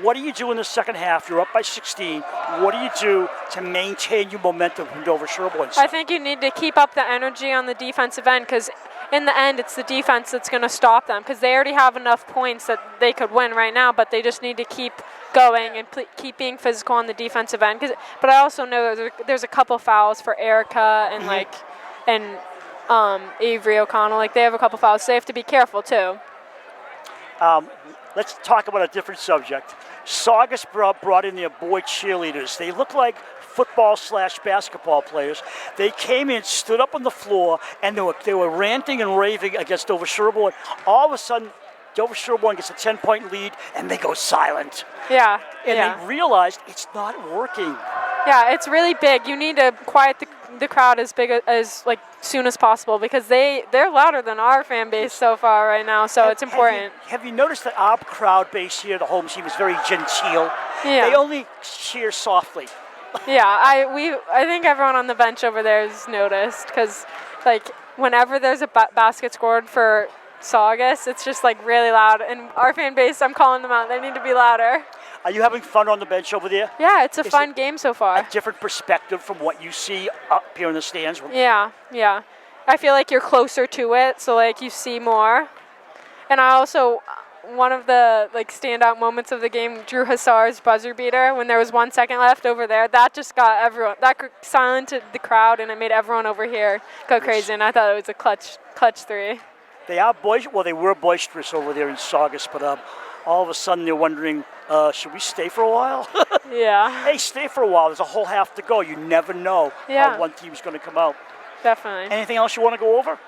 What do you do in the second half? You're up by 16. What do you do to maintain your momentum from Dover-Sherborn? I think you need to keep up the energy on the defensive end because in the end, it's the defense that's going to stop them because they already have enough points that they could win right now, but they just need to keep going and keep being physical on the defensive end. But I also know there's a couple fouls for Erica and Avery O'Connell. Like, they have a couple fouls, so they have to be careful too. Let's talk about a different subject. Saugus brought in their boy cheerleaders. They look like football/basketball players. They came in, stood up on the floor, and they were ranting and raving against Dover-Sherborn. All of a sudden, Dover-Sherborn gets a 10-point lead, and they go silent. Yeah. And they realized it's not working. Yeah, it's really big. You need to quiet the crowd as soon as possible because they're louder than our fan base so far right now. So it's important. Have you noticed that our crowd base here, the home team, is very genteel? Yeah. They only cheer softly. Yeah, I think everyone on the bench over there has noticed because, like, whenever there's a basket scored for Saugus, it's just like really loud. And our fan base, I'm calling them out. They need to be louder. Are you having fun on the bench over there? Yeah, it's a fun game so far. A different perspective from what you see up here in the stands? Yeah. I feel like you're closer to it, so like you see more. And I also, one of the like standout moments of the game, Drew Hassar's buzzer beater when there was 1 second left over there. That just got everyone. That silenced the crowd and it made everyone over here go crazy. And I thought it was a clutch three. They are they were boisterous over there in Saugus, but all of a sudden they're wondering, should we stay for a while? Yeah. Hey, stay for a while. There's a whole half to go. You never know how one team's going to come out. Definitely. Anything else you want to go over?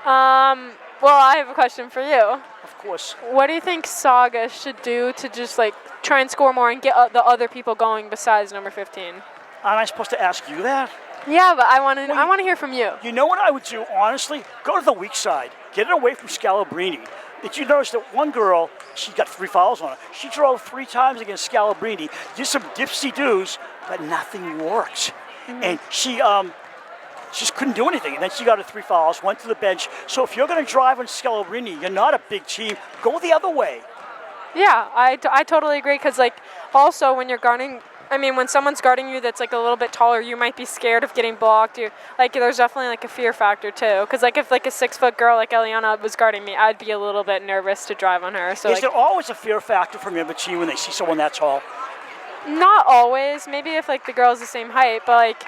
Well, I have a question for you. Of course. What do you think Saugus should do to just like try and score more and get the other people going besides number 15? Aren't I supposed to ask you that? Yeah, but I want to hear from you. You know what I would do, honestly? Go to the weak side. Get it away from Scalabrini. Did you notice that one girl, she got 3 fouls on her. She drove 3 times against Scalabrini, did some dipsy-doos, but nothing worked. Mm-hmm. And she just couldn't do anything. And then she got her 3 fouls, went to the bench. So if you're going to drive on Scalabrini, you're not a big team, go the other way. Yeah, I totally agree. Because, like, also when you're guarding, I mean, when someone's guarding you that's, like, a little bit taller, you might be scared of getting blocked. There's definitely, like, a fear factor, too. Because, like, if, like, a 6-foot girl like Eliana was guarding me, I'd be a little bit nervous to drive on her. So, Is there always a fear factor from the other team when they see someone that tall? Not always. Maybe if, like, the girl's the same height. But, like,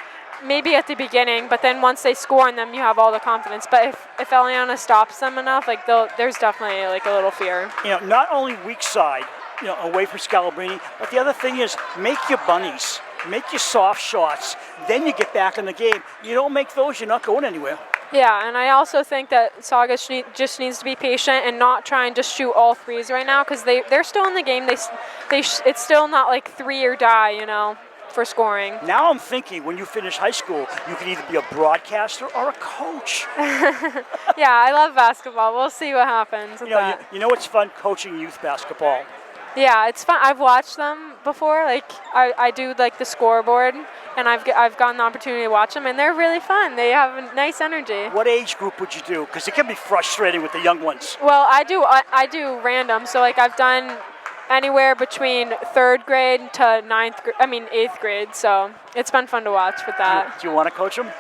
maybe at the beginning. But then once they score on them, you have all the confidence. But if Eliana stops them enough, like, there's definitely, like, a little fear. Not only weak side, away from Scalabrini, but the other thing is make your bunnies, make your soft shots, then you get back in the game. You don't make those, you're not going anywhere. Yeah, and I also think that Saugus just needs to be patient and not try and just shoot all threes right now because they're still in the game. It's still not like 3 or die, for scoring. Now I'm thinking when you finish high school, you could either be a broadcaster or a coach. Yeah, I love basketball. We'll see what happens with that. You know what's fun? Coaching youth basketball. Yeah, it's fun. I've watched them before. Like I do like the scoreboard, and I've gotten the opportunity to watch them, and they're really fun. They have a nice energy. What age group would you do? Because it can be frustrating with the young ones. Well, I do random. So like I've done anywhere between 3rd grade to 8th grade. So it's been fun to watch with that. Do you want to coach them?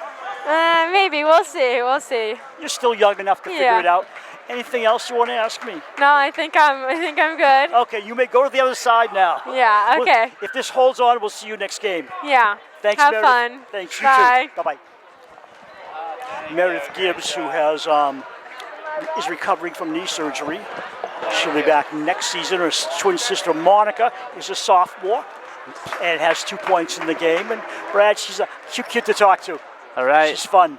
Maybe we'll see. You're still young enough to figure it out. Anything else you want to ask me? No, I think I'm good. Okay, you may go to the other side now. Yeah, okay. If this holds on, we'll see you next game. Yeah. Thanks, Have Meredith. fun. Thanks, you Bye. too. Bye-bye. Meredith Gibbs, who is recovering from knee surgery. She'll be back next season. Her twin sister, Monica, is a sophomore and has 2 points in the game. And Brad, she's a cute kid to talk to. All right. She's fun.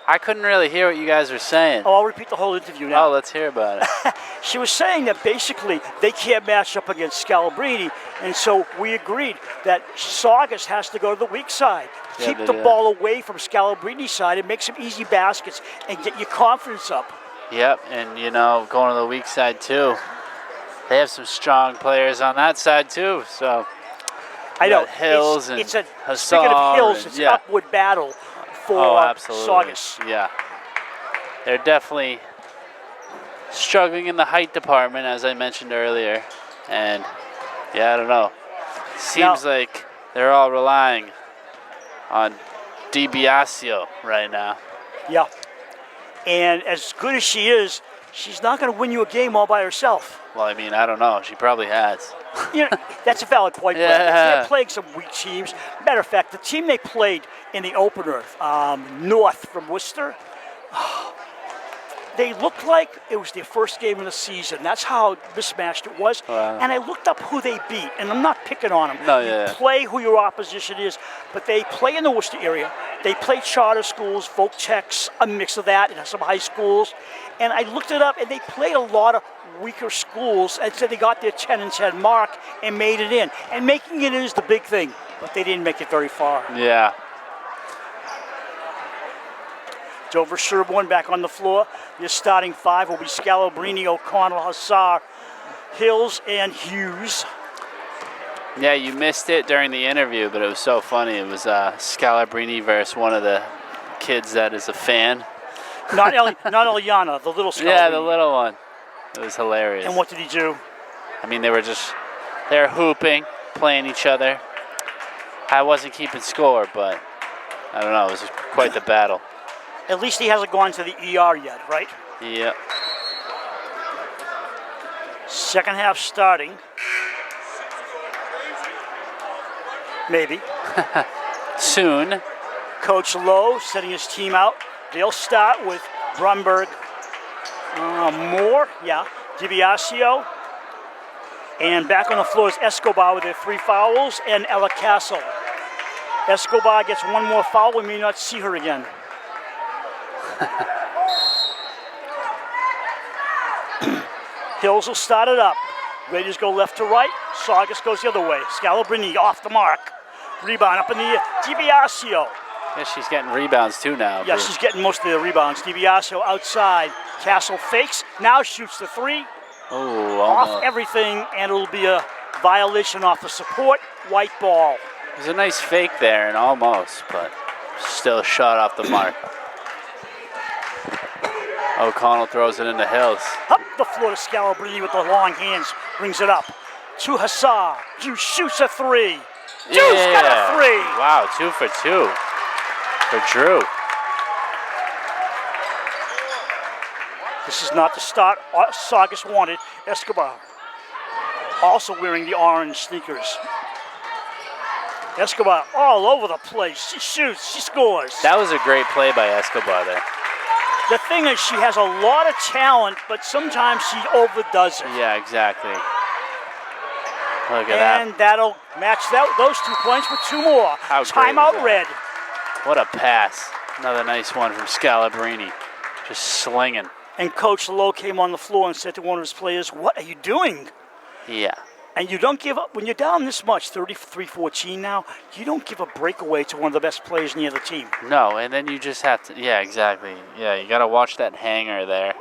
I couldn't really hear what you guys were saying. Oh, I'll repeat the whole interview now. Oh, let's hear about it. She was saying that basically they can't match up against Scalabrini, and so we agreed that Saugus has to go to the weak side. Keep the ball away from Scalabrini's side and make some easy baskets and get your confidence up. Yep, and going to the weak side too. They have some strong players on that side too. So I know Hills speaking of Hassar Hills, it's an upward battle for Saugus. Yeah, they're definitely struggling in the height department, as I mentioned earlier, and I don't know. Seems like they're all relying on DiBiasio right now. Yeah. And as good as she is, she's not going to win you a game all by herself. Well, I mean, I don't know. She probably has. You know, that's a valid point, Brad. Yeah. They're playing some weak teams. Matter of fact, the team they played in the opener, North from Worcester, they looked like it was their first game of the season. That's how mismatched it was. Wow. And I looked up who they beat, and I'm not picking on them. No, You yeah. play who your opposition is, but they play in the Worcester area. They play charter schools, folk techs, a mix of that, and some high schools. And I looked it up, and they played a lot of weaker schools, and so they got their 10 and 10 mark and made it in. And making it in is the big thing, but they didn't make it very far. Yeah. Dover-Sherborn back on the floor. Your starting five will be Scalabrini, O'Connell, Hussar, Hills, and Hughes. Yeah, you missed it during the interview, but it was so funny. It was Scalabrini versus one of the kids that is a fan. Not Eliana, the little Scalabrini. Yeah, the little one. It was hilarious. And what did he do? I mean, they were hooping, playing each other. I wasn't keeping score, but I don't know. It was quite the battle. At least he hasn't gone to the ER yet, right? Yeah. Second half starting. Maybe. Soon. Coach Lowe setting his team out. They'll start with Brumberg, Moore, DiBiasio. And back on the floor is Escobar with their 3 fouls, and Ella Castle. Escobar gets one more foul. We may not see her again. Hills will start it up. Raiders go left to right. Saugus goes the other way. Scalabrini off the mark. Rebound up in the air. DiBiasio. Yeah, she's getting rebounds too now. Yeah, she's getting most of the rebounds. DiBiasio outside. Castle fakes. Now shoots the 3. Oh, Off almost. everything, and it'll be a violation off the support. White ball. It was a nice fake there and almost, but still shot off the mark. O'Connell throws it into Hills. Up the floor to Scalabrini with the long hands. Brings it up to Hussar. Drew shoots a 3. Drew's got a 3. Wow, 2 for 2 for Drew. This is not the start Saugus wanted. Escobar also wearing the orange sneakers. Escobar all over the place. She shoots, she scores. That was a great play by Escobar there. The thing is, she has a lot of talent, but sometimes she overdoes it. Yeah, exactly. Look at that. And that'll match those 2 points with 2 more. How great Timeout was that? red. What a pass. Another nice one from Scalabrini. Just slinging. And Coach Lowe came on the floor and said to one of his players, "What are you doing?" Yeah. And you don't give up. When you're down this much, 33-14 now, you don't give a breakaway to one of the best players in the other team. No, and then you just have to, yeah, exactly. Yeah, you got to watch that hanger there.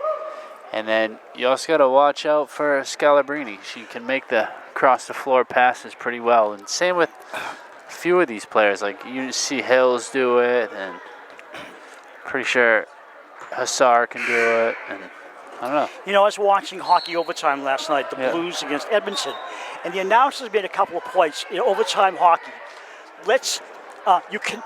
And then you also got to watch out for Scalabrini. She can make the cross-the-floor passes pretty well. And same with a few of these players. Like, you see Hills do it, and pretty sure Hussar can do it, and I don't know. You know, I was watching hockey overtime last night, the Yeah. Blues against Edmonton, and the announcers made a couple of points in overtime hockey. You can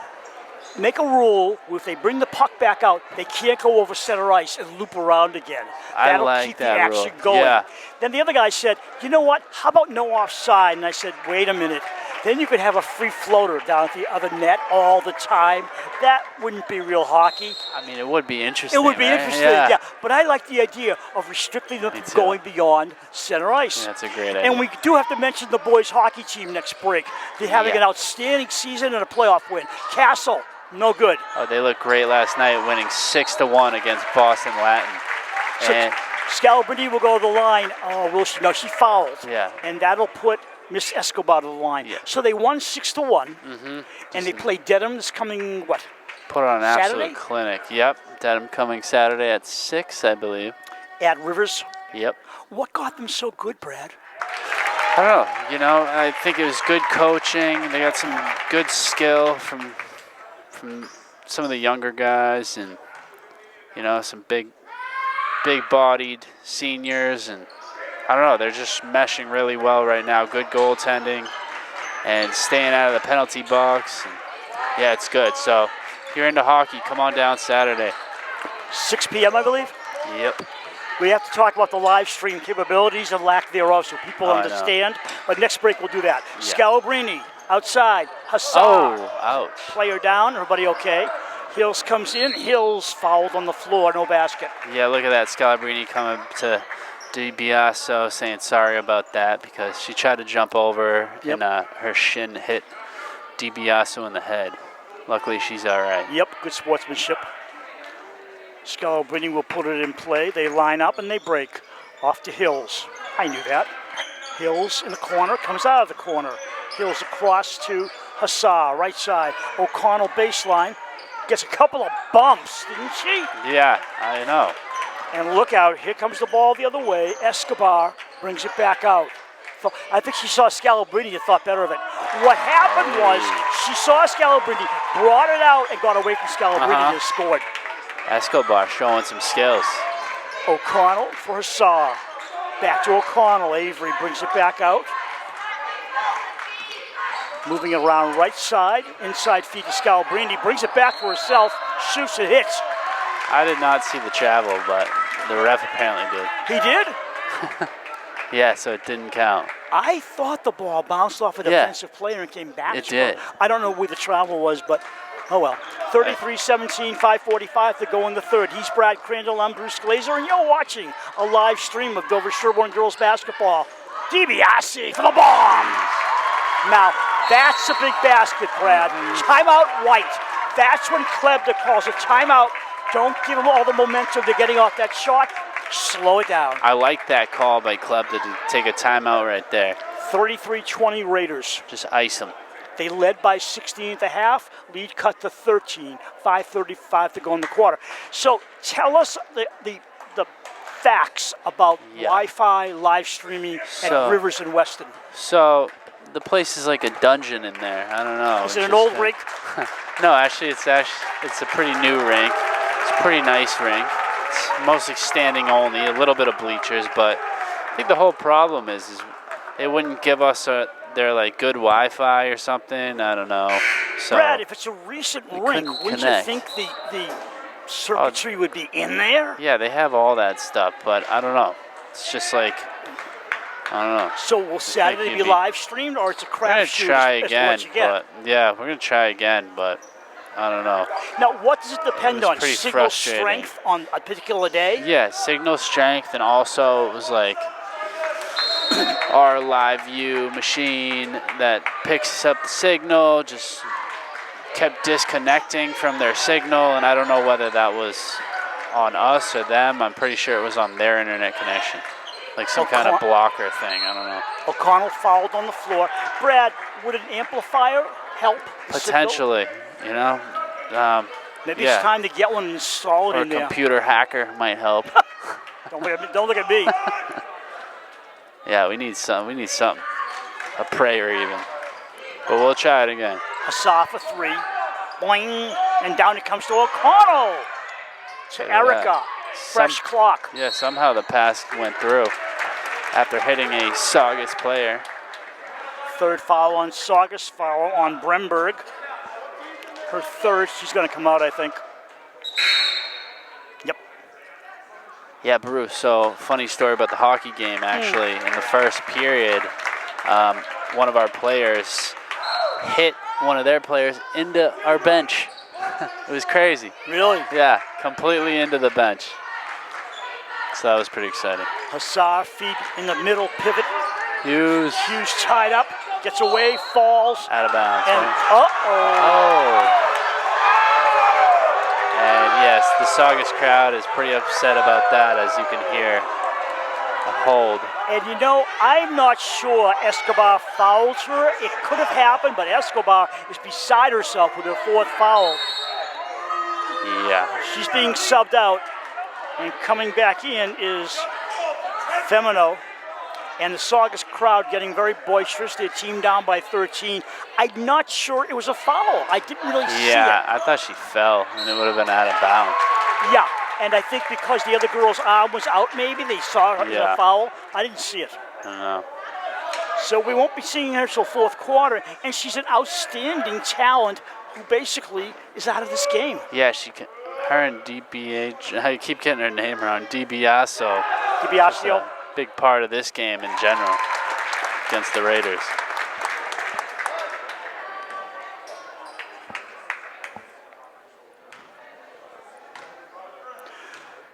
make a rule where if they bring the puck back out, they can't go over center ice and loop around again. I That'll like keep that the action rule. going. Yeah. Then the other guy said, "You know what? How about no offside?" And I said, "Wait a minute. Then you could have a free floater down at the other net all the time. That wouldn't be real hockey." I mean, it would be interesting. It would be right? interesting, Yeah. yeah. But I like the idea of restricting them Me from too. going beyond center ice. Yeah, that's a great idea. And we do have to mention the boys' hockey team next break. They're having Yeah. an outstanding season and a playoff win. Castle, no good. Oh, they looked great last night, winning 6-1 against Boston Latin. So And Scalabrini will go to the line. Oh, will she? No, she fouled. Yeah. And that'll put Miss Escobar to the line. Yeah. So they won 6-1. And they play Dedham this coming, what? put on an absolute Saturday? clinic. Yep, Dedham coming Saturday at 6, I believe. At Rivers. Yep. What got them so good, Brad? I don't know. You know, I think it was good coaching. They got some good skill from some of the younger guys, and you know, some big-bodied seniors, and I don't know. They're just meshing really well right now. Good goaltending and staying out of the penalty box. And yeah, it's good. So if you're into hockey, come on down Saturday. 6 p.m., I believe. Yep. We have to talk about the live stream capabilities and lack thereof so people I know. understand. But next break, we'll do that. Yeah. Scalabrini outside. Hussar. Oh, ouch. Player down. Everybody okay? Hills comes in. Hills fouled on the floor. No basket. Yeah, look at that. Scalabrini coming to DiBiaso saying sorry about that because she tried to jump over and her shin hit DiBiaso in the head. Luckily, she's all right. Yep, good sportsmanship. Scalabrini will put it in play. They line up and they break. Off to Hills. I knew that. Hills in the corner, comes out of the corner. Hills across to Hussar, right side. O'Connell baseline. Gets a couple of bumps, didn't she? Yeah, I know. And look out, here comes the ball the other way. Escobar brings it back out. I think she saw Scalabrini and thought better of it. What happened was she saw Scalabrini, brought it out, and got away from Scalabrini and scored. Escobar showing some skills. O'Connell for Hussar. Back to O'Connell. Avery brings it back out. Moving around right side. Inside feed to Scalabrini. Brings it back for herself. Shoots and hits. I did not see the travel, but the ref apparently did. He did? Yeah, so it didn't count. I thought the ball bounced off a defensive player and came back It to her. did. I don't know where the travel was, but oh well. 33-17, 5:45 to go in the third. He's Brad Crandall, I'm Bruce Glazer, and you're watching a live stream of Dover-Sherborn girls basketball. DiBiase for the bomb! Now, that's a big basket, Brad. Timeout White. That's when Klebda calls a timeout. Don't give them all the momentum to getting off that shot. Slow it down. I like that call by Klebda to take a timeout right there. 33-20 Raiders. Just ice them. They led by 16 at the half. Lead cut to 13. 5:35 to go in the quarter. So tell us the facts about Wi-Fi, live streaming at Rivers and Weston. So the place is like a dungeon in there. I don't know. Is it an old rink? No, actually, it's a pretty new rink. It's a pretty nice rink. It's mostly standing only, a little bit of bleachers, but I think the whole problem is they wouldn't give us their like good Wi-Fi or something. I don't know. So Brad, if it's a recent rink, wouldn't you think the circuitry would be in there? Yeah, they have all that stuff, but I don't know. It's just like, I don't know. So will Saturday be live streamed, or it's a crap shoot? We're gonna try again, but yeah, we're gonna try again, but I don't know. Now, what does it depend on? Pretty Signal frustrating. strength on a particular day? Yeah, signal strength, and also it was like our live view machine that picks up the signal just kept disconnecting from their signal, and I don't know whether that was on us or them. I'm pretty sure it was on their internet connection, like some kind of blocker thing. I don't know. O'Connell fouled on the floor. Brad, would an amplifier help? Potentially, you know. Maybe it's time to get one installed or in there. a computer hacker might help. Don't look at me. Yeah, we need something. A prayer even. But we'll try it again. Hussar for three. Boing. And down it comes to O'Connell. To Erica. Fresh clock. Yeah, somehow the pass went through after hitting a Saugus player. Third foul on Saugus, foul on Bremberg. Her third, she's going to come out, I think. Yep. Yeah, Bruce, so funny story about the hockey game, actually. In the first period, one of our players hit one of their players into our bench. It was crazy. Really? Yeah, completely into the bench. So that was pretty exciting. Hussar feed in the middle, pivot. Hughes tied up, gets away, falls. Out of bounds. And And yes, the Saugus crowd is pretty upset about that, as you can hear. A hold. And you know, I'm not sure Escobar fouled her. It could have happened, but Escobar is beside herself with her fourth foul. Yeah. She's being subbed out, and coming back in is Femino. And the Saugus crowd getting very boisterous. Their team down by 13. I'm not sure it was a foul. I didn't really see it. Yeah, I thought she fell, and it would have been out of bounds. Yeah, and I think because the other girl's arm was out, maybe they saw her as a foul. I didn't see it. I don't know. So we won't be seeing her till fourth quarter, and she's an outstanding talent who basically is out of this game. Yeah, Her and DBH, I keep getting her name wrong. DiBiase. DiBiase. Big part of this game in general against the Raiders.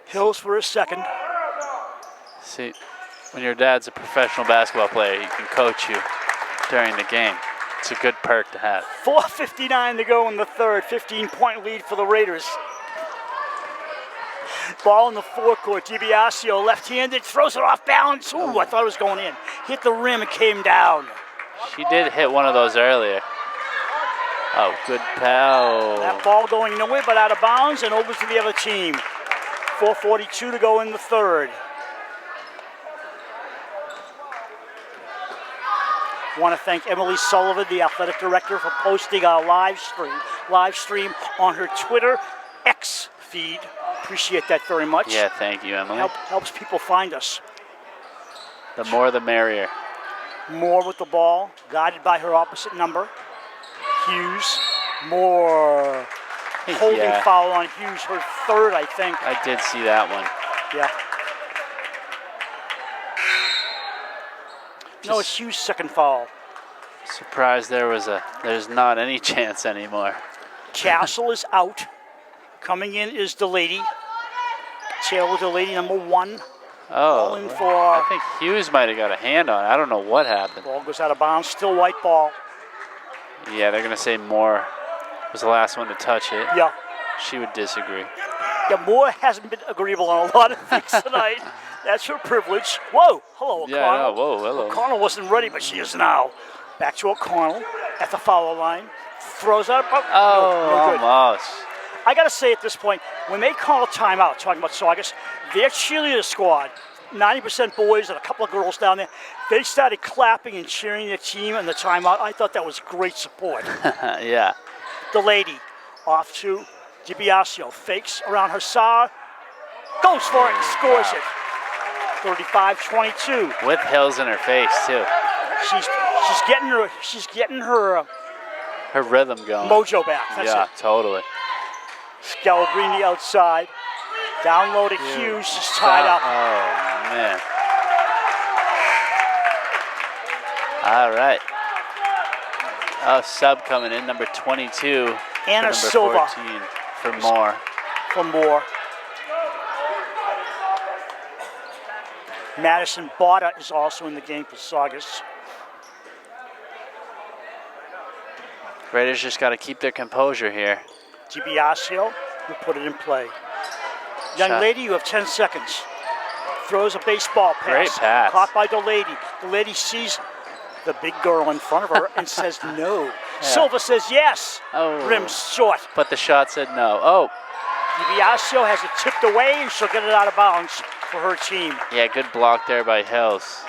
Hills for a second. See, when your dad's a professional basketball player, he can coach you during the game. It's a good perk to have. 4:59 to go in the third. 15-point lead for the Raiders. Ball in the forecourt. DiBiase, left-handed, throws it off balance. Ooh, I thought it was going in. Hit the rim and came down. She did hit one of those earlier. Oh, good pal. That ball going nowhere but out of bounds and over to the other team. 4:42 to go in the third. Want to thank Emily Sullivan, the athletic director, for posting our live stream on her Twitter X feed. Appreciate that very much. Yeah, thank you, Emily. Helps people find us. The more the merrier. Moore with the ball, guided by her opposite number. Hughes. Moore. Holding foul on Hughes, her third, I think. I did see that one. Yeah. No, it's Hughes' second foul. Surprised there's not any chance anymore. Castle is out. Coming in is Delaney. Taylor Delaney, number 1. Oh, In for, I think Hughes might have got a hand on it. I don't know what happened. ball goes out of bounds, still white ball. Yeah, they're going to say Moore was the last one to touch it. Yeah. She would disagree. Yeah, Moore hasn't been agreeable on a lot of things tonight. That's her privilege. Whoa, hello, O'Connell. Yeah, I know. Whoa, hello. O'Connell wasn't ready, but she is now. Back to O'Connell at the foul line. Throws out. No good. Almost. I got to say at this point, when they call a timeout, talking about Saugus, their cheerleader squad, 90% boys and a couple of girls down there, they started clapping and cheering their team in the timeout. I thought that was great support. Yeah. The lady off to DiBiase, fakes around Hassar, goes for it and scores it. 35-22. With Hills in her face too. She's getting her Her rhythm going. mojo back. That's Yeah, it. totally. Scalabrini outside. Down low to Hughes. She's tied up. Oh, man. All right. Oh, sub coming in, number 22. Anna for Silva. number 14 for Moore. For Moore. Madison Botta is also in the game for Saugus. Raiders just got to keep their composure here. DiBiase will put it in play. Young Shot. lady, you have 10 seconds. Throws a baseball pass. Great pass. Caught by the lady. The lady sees the big girl in front of her and says no. Silva says yes. Oh. Rim's short. But the shot said no. Oh, DiBiase has it tipped away and she'll get it out of bounds for her team. yeah, good block there by Hills.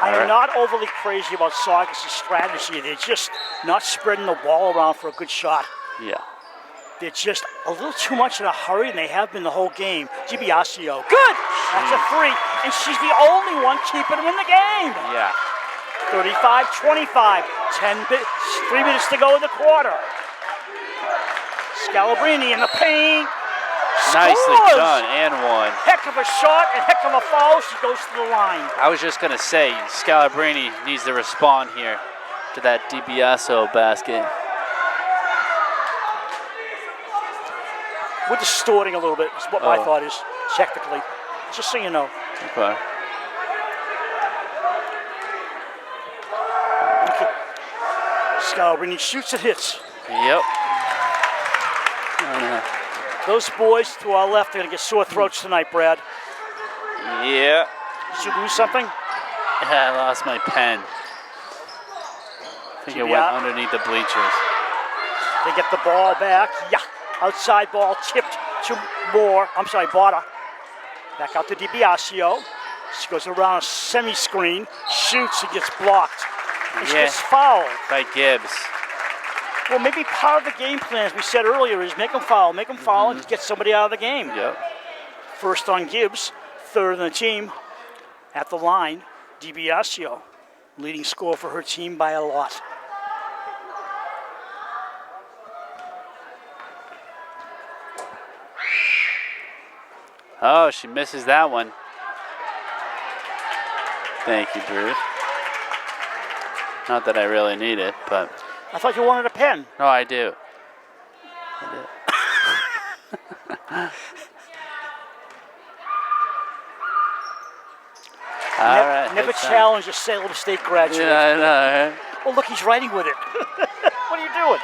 I am All right. not overly crazy about Saugus' strategy. They're just not spreading the ball around for a good shot. Yeah. They're just a little too much in a hurry, and they have been the whole game. DiBiase, good! That's a 3, and she's the only one keeping them in the game. Yeah. 35-25, 3 minutes to go in the quarter. Scalabrini in the paint. Nicely Scores! done, and one. Heck of a shot and heck of a foul. She goes to the line. I was just going to say, Scalabrini needs to respond here to that DiBiase basket. We're distorting a little bit, is what my Oh. thought is, technically. Just so you know. Okay. Okay. Scalabrini shoots and hits. Yep. Those boys to our left are going to get sore throats tonight, Brad. Yeah. Did you lose something? Yeah, I lost my pen. I think it went Yeah. underneath the bleachers. They get the ball back. Yeah. Outside ball tipped to Moore. I'm sorry, Botta. Back out to DiBiase. She goes around a semi-screen, shoots, and gets blocked. And she Yeah. gets fouled. By Gibbs. Well, maybe part of the game plan, as we said earlier, is make them foul, and get somebody out of the game. Yep. First on Gibbs, third on the team. At the line, DiBiase, leading scorer for her team by a lot. Oh, she misses that one. Thank you, Bruce. Not that I really need it, but I thought you wanted a pen. no, I do. All right. Never hits on. challenged a Salem State graduate. Yeah, I know. Right? Well, look, he's writing with it. What are you doing?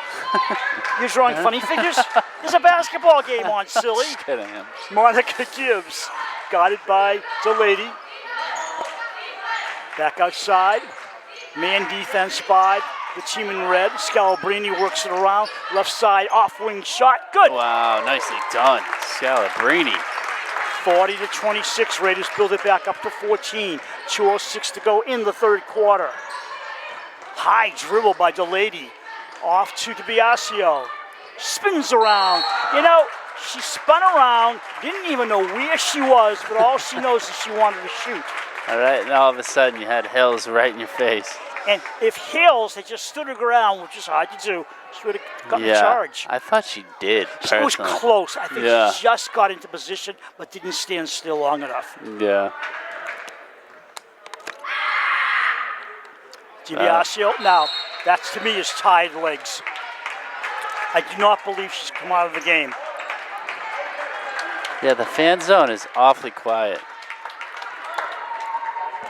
You're drawing funny figures? There's a basketball game on, silly. Just kidding him. Monica Gibbs, guided by Delaney. Back outside. Man defense by the team in red. Scalabrini works it around. Left side, off-wing shot. Good. Wow, nicely done, Scalabrini. 40-26. Raiders build it back up to 14. 2:06 to go in the third quarter. High dribble by Delaney. Off to DiBiasio. Spins around. You know, she spun around, didn't even know where she was, but all she knows is she wanted to shoot. All right, and all of a sudden you had Hills right in your face. And if Hills had just stood her ground, which is hard to do, she would have gotten the charge. I thought she did. She was Personally. close. I think Yeah. she just got into position, but didn't stand still long enough. Yeah. DiBiasio, now, that to me is tied legs. I do not believe she's come out of the game. Yeah, the fan zone is awfully quiet.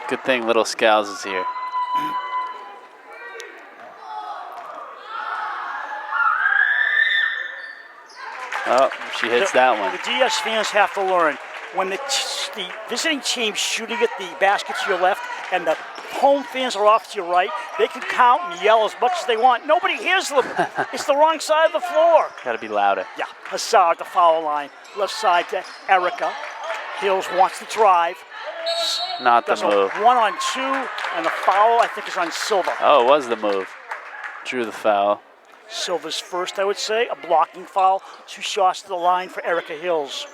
Good thing Little Scals is here. Oh, she hits that one. The DS fans have to learn, when the visiting team's shooting at the basket to your left and the home fans are off to your right, they can count and yell as much as they want. Nobody hears them. It's the wrong side of the floor. Got to be louder. Yeah, Hassar at the foul line. Left side to Erica. Hills wants to drive. Not the Does move. a 1-on-2, and the foul, I think, is on Silva. Oh, it was the move. Drew the foul. Silva's first, I would say, a blocking foul. 2 shots to the line for Erica Hills.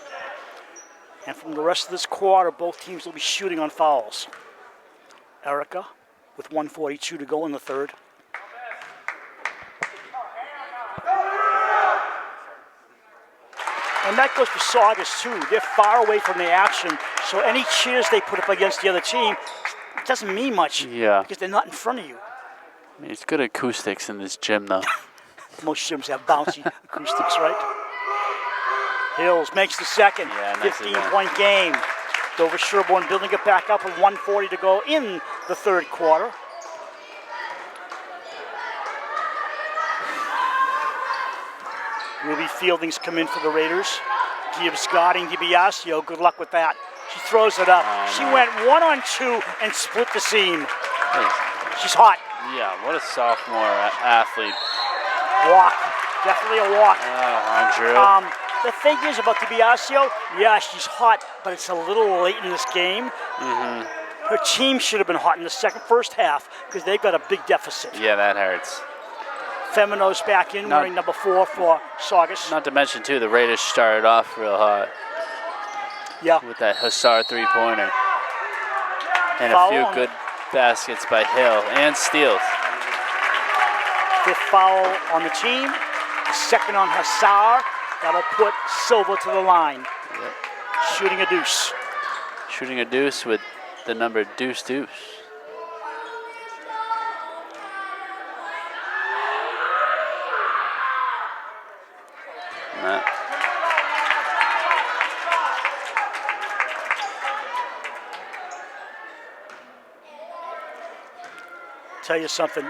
And from the rest of this quarter, both teams will be shooting on fouls. Erica with 1:42 to go in the third. And that goes for Saugus, too. They're far away from the action, so any cheers they put up against the other team, it doesn't mean much. Yeah. Because they're not in front of you. I mean, it's good acoustics in this gym, though. Most gyms have bouncy acoustics, right? Hills makes the second. Yeah, nicely done. 15-point game. Dover-Sherborn building it back up with 1:40 to go in the third quarter. Ruby Fielding's come in for the Raiders. Gibbs guarding DiBiasio. Good luck with that. She throws it up. Oh, She no. went 1-on-2 and split the seam. Hey, She's hot. yeah, what a sophomore athlete. Walk. Definitely a walk. Andrew. The thing is about DiBiasio, yeah, she's hot, but it's a little late in this game. Her team should have been hot in the first half because they've got a big deficit. Yeah, that hurts. Femino's back in, wearing number 4 for Saugus. Not to mention, too, the Raiders started off real hot Yeah, with that Hassar three-pointer. And Foul a few on good baskets by Hill and steals. 5th foul on the team, the second on Hassar. That'll put Silva to the line. Yep. Shooting a deuce. Shooting a deuce with the number deuce. And that- Tell you something,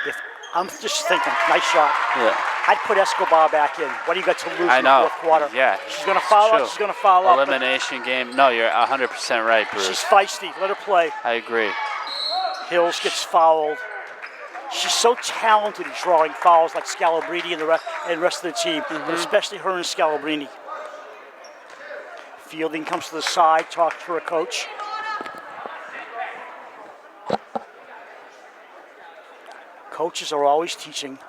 if I'm just thinking, nice shot. yeah. I'd put Escobar back in. What do you got to lose I in the know. fourth quarter? Yeah. She's going to foul True. up. She's going to foul up. but Elimination game. No, you're 100% right, She's Bruce. feisty. Let her play. I agree. Hills gets fouled. She's so talented at drawing fouls like Scalabrini and the rest of the team, but especially her and Scalabrini. Fielding comes to the side, talks to her coach. Coaches are always teaching.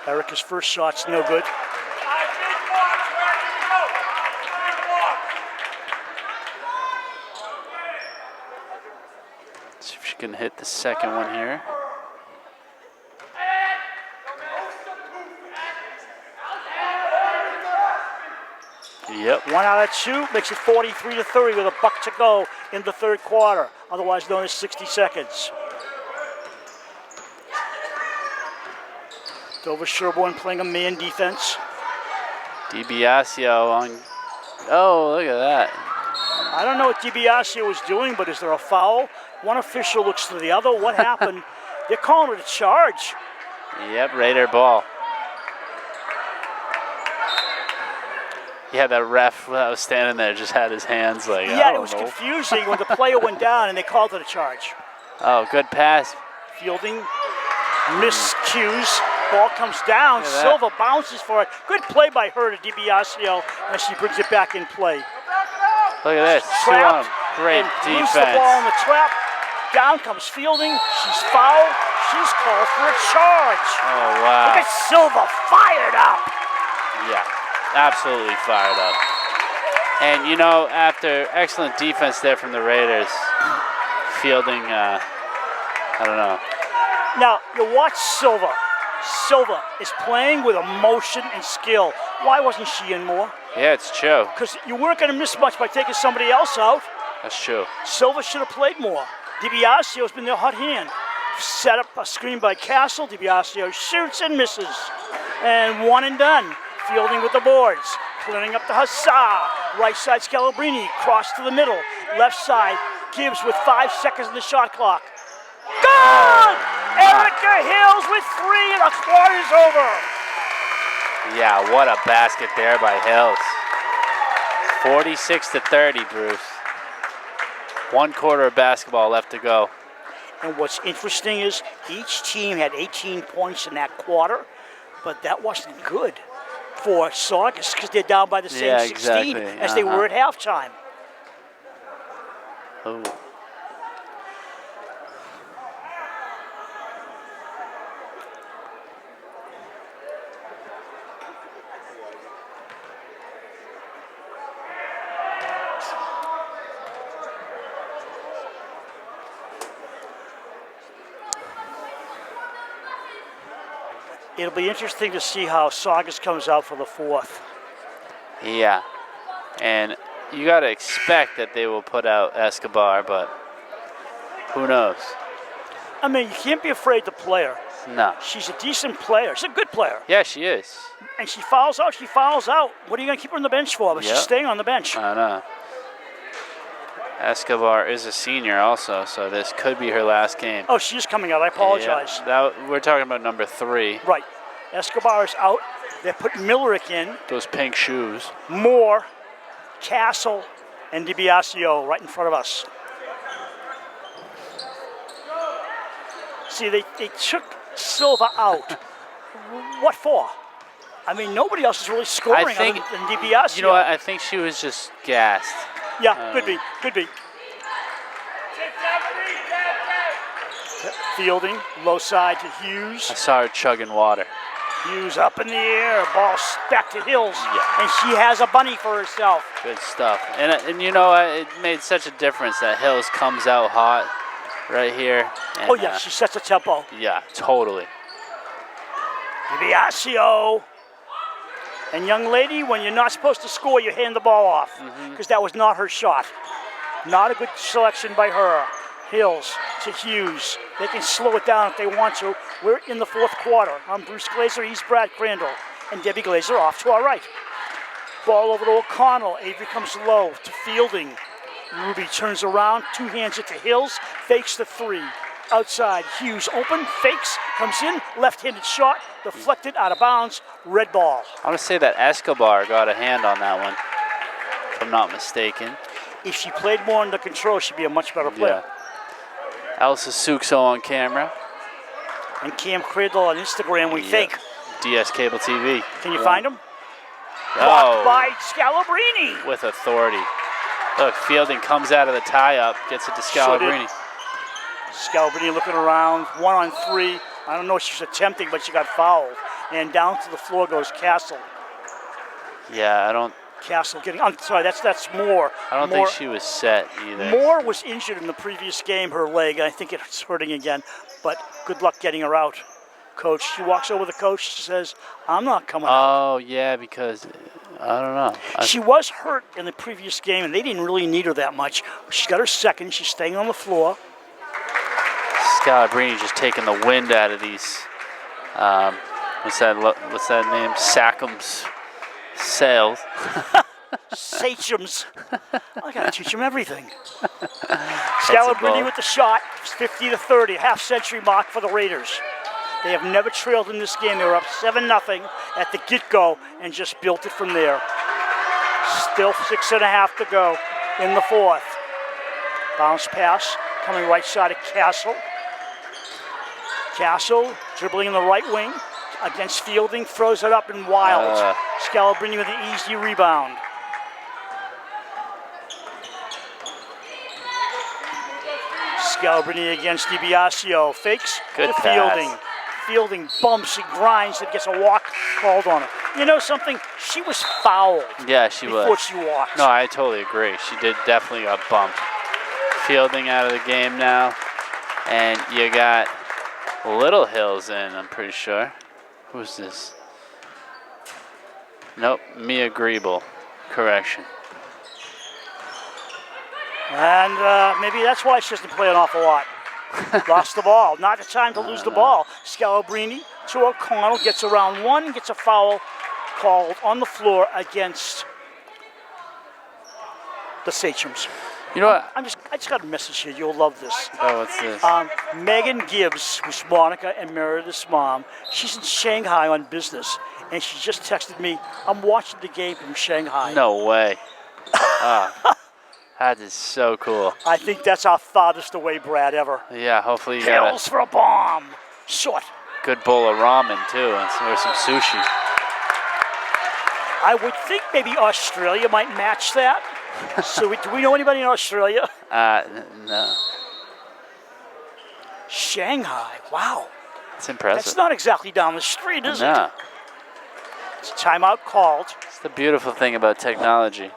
Erica's first shot's no good. See if she can hit the second one here. Yep. 1 out of 2 makes it 43-30 with a buck to go in the third quarter, otherwise known as 60 seconds. Dover-Sherborn playing a man defense. DiBiasio on. Oh, look at that. I don't know what DiBiasio was doing, but is there a foul? One official looks to the other. What happened? They're calling it a charge. Yep, Raider ball. Yeah, that ref that was standing there just had his hands like, I Yeah, it don't was know. confusing when the player went down and they called it a charge. Oh, good pass. Fielding, miscues, ball comes down. Look at that. Silva bounces for it. Good play by her to DiBiasio as she brings it back in play. Look at this. Trapped. Great and lose the ball in defense. the trap. Down comes Fielding. She's fouled. She's called for a charge. Oh, Look wow. at Silva fired up. Yeah, absolutely fired up. And, you know, after excellent defense there from the Raiders, Fielding, I don't know. Now, you watch Silva. Silva is playing with emotion and skill. Why wasn't she in more? Yeah, it's true. Because you weren't going to miss much by taking somebody else out. That's true. Silva should have played more. DiBiasio's been their hot hand. Set up a screen by Castle. DiBiasio shoots and misses. And one and done. Fielding with the boards. Clearing up the Hussar. Right side Scalabrini. Cross to the middle. Left side Gibbs with 5 seconds on the shot clock. Good! Erica Hills with 3 and the quarter's over. Yeah, what a basket there by Hills. 46-30, Bruce. 1 quarter of basketball left to go. And what's interesting is each team had 18 points in that quarter, but that wasn't good for Saugus because they're down by the same 16 as they were at halftime. Oh. It'll be interesting to see how Saugus comes out for the fourth. Yeah, and you got to expect that they will put out Escobar, but who knows? I mean, you can't be afraid to play her. No. She's a decent player. She's a good player. Yeah, she is. And she fouls out. She fouls out. What are you going to keep her on the bench for? But Yep. she's staying on the bench. I know. Escobar is a senior also, so this could be her last game. Oh, she's coming out. I apologize. Yeah, we're talking about number 3. Right. Escobar is out. They put Millerick in. Those pink shoes. Moore, Castle, and DiBiasio right in front of us. See, they took Silva out. What for? I mean, nobody else is really scoring other than DiBiasio. You know what? I think she was just gassed. Yeah, could be. Fielding, low side to Hughes. I saw her chugging water. Hughes up in the air, ball back to Hills, Yeah. and she has a bunny for herself. Good stuff. And you know, it made such a difference that Hills comes out hot right here. And, Oh yeah, she sets a tempo. yeah, totally. DiBiasio. And young lady, when you're not supposed to score, you hand the ball off because that was not her shot. Not a good selection by her. Hills to Hughes. They can slow it down if they want to. We're in the fourth quarter. I'm Bruce Glazer, he's Brad Crandall, and Debbie Glazer off to our right. Ball over to O'Connell. Avery comes low to Fielding. Ruby turns around, 2 hands it to Hills, fakes the 3. Outside, Hughes open, fakes, comes in, left-handed shot, deflected out of bounds, red ball. I want to say that Escobar got a hand on that one, if I'm not mistaken. If she played more under control, she'd be a much better player. Yeah. Elsa Suxo on camera. And Cam Crandall on Instagram, we think. DS Cable TV. Can you find him? Blocked Oh, by Scalabrini. with authority. Look, Fielding comes out of the tie-up, gets it to Sure did. Scalabrini. Scalabrini looking around, 1 on 3. I don't know what she was attempting, but she got fouled. And down to the floor goes Castle. Yeah, I don't Castle getting, I'm sorry, that's Moore. think she was set either. Moore was injured in the previous game, her leg. I think it's hurting again, but good luck getting her out. Coach, she walks over to the coach, she says, I'm not coming out. Oh, yeah, because I don't know. She was hurt in the previous game, and they didn't really need her that much. She's got her second. She's staying on the floor. Scalabrine just taking the wind out of these. What's that name? Sackham's sails. Sachems. I gotta teach them everything. a Scalabrine ball. with the shot. It's 50-30, half-century mark for the Raiders. They have never trailed in this game. They were up 7-0 at the get-go and just built it from there. Still 6.5 to go in the fourth. Bounce pass coming right side of Castle. Castle dribbling in the right wing against Fielding, throws it up and wild. Scalabrine with an easy rebound. Scalabrine against DiBiasio. Fakes Good to pass. Fielding. Fielding bumps and grinds and gets a walk called on her. You know something? She was fouled Yeah, she before was. she walked. No, I totally agree. She did definitely got bumped. Fielding out of the game now. And you got Little Hills in, I'm pretty sure. Who's this? Nope, Mia Griebel. Correction. And maybe that's why she doesn't play an awful lot. Lost the ball. Not the time to lose the ball. Scalabrine to O'Connell, gets around one, gets a foul called on the floor against the Sachems. You know what? I just got a message here. You'll love this. Oh, what's this? Megan Gibbs, who's Monica and Meredith's mom, she's in Shanghai on business, and she just texted me, I'm watching the game from Shanghai. No way. That is so cool. I think that's our farthest away, Brad, ever. Yeah, hopefully you got Pills for a bomb. Short. a good bowl of ramen too, or some sushi. I would think maybe Australia might match that. So do we know anybody in Australia? No. Shanghai. Wow. It's impressive. That's not exactly down the street, is it? No. It's a timeout called. It's the beautiful thing about technology.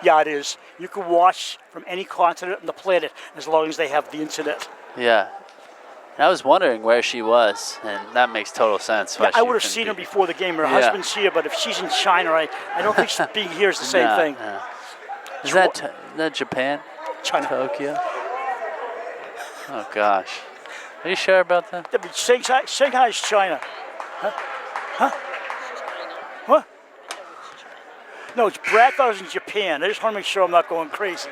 Yeah, it is. You can watch from any continent on the planet as long as they have the internet. Yeah. And I was wondering where she was, and that makes total sense. Yeah, I would have seen her before the game. Her husband's here, but if she's in China, I don't think she's being here is the same thing. No. Is that Japan? China. Tokyo? Oh, gosh. Are you sure about that? Yeah, but Shanghai is China. Huh? What? No, it's Brad thought it was in Japan. I just want to make sure I'm not going crazy.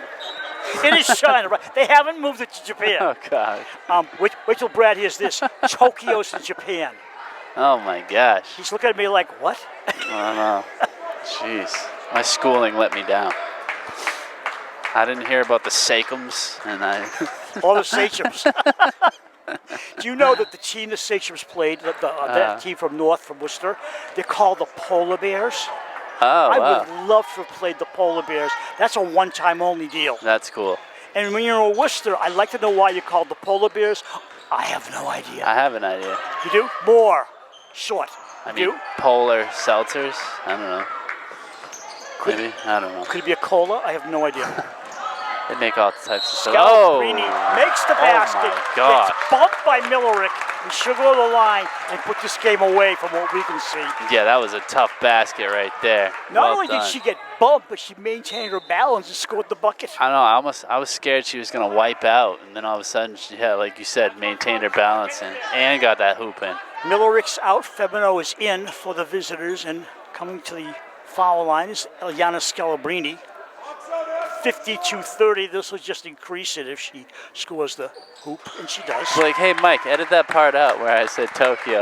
It is China, right? They haven't moved it to Japan. Oh, God. Wait till Brad hears this. Tokyo's in Japan. Oh, my gosh. He's looking at me like, what? I don't know. Jeez. My schooling let me down. I didn't hear about the Sachems, and All the Sachems. Do you know that the team the Sachems played, that team from Worcester, they're called the Polar Bears? Oh, I wow. would love to have played the Polar Bears. That's a one-time only deal. That's cool. And when you're in Worcester, I'd like to know why you're called the Polar Bears. I have no idea. I have an idea. You do? More. Short. I You mean, polar seltzers? I don't know. Maybe? I don't know. Could it be a cola? I have no idea. They make all types of stuff. Scalabrine makes the basket. my God. Gets bumped by Millerick, and she'll go to the line and put this game away from what we can see. Yeah, that was a tough basket right there. Not Well only done. did she get bumped, but she maintained her balance and scored the bucket. I don't know. I was scared she was going to wipe out, and then all of a sudden, she had, like you said, maintained her balance and got that hoop in. Millerick's out. Femino is in for the visitors, and coming to the foul line is Eliana Scalabrine. 52-30. This will just increase it if she scores the hoop, and she does. It's like, hey, Mike, edit that part out where I said Tokyo.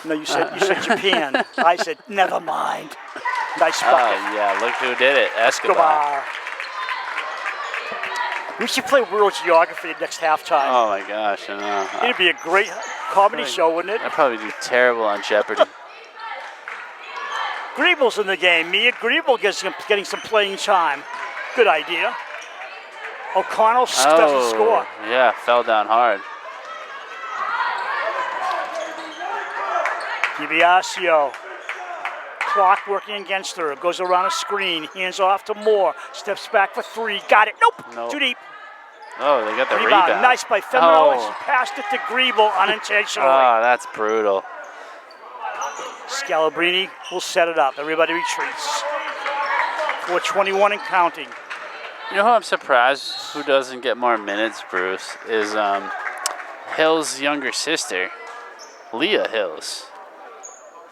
No, you said Japan. I said never mind. Nice bucket. Oh, yeah, look who did it. Escobar. We should play World Geography next halftime. Oh, my gosh, I know. It'd be a great comedy show, wouldn't it? I'd probably do terrible on Jeopardy. Griebel's in the game. Mia Griebel getting some playing time. Good idea. O'Connell doesn't score. Yeah, fell down hard. DiBiasio. Clock working against her. Goes around a screen. Hands off to Moore. Steps back for three. Got it. Nope. Too deep. Oh, they got the rebound. Nice by Femino. Oh. And she passed it to Griebel unintentionally. Oh, that's brutal. Scalabrini will set it up. Everybody retreats. 4:21 and counting. You know who I'm surprised who doesn't get more minutes, Bruce, is Hill's younger sister, Leah Hills.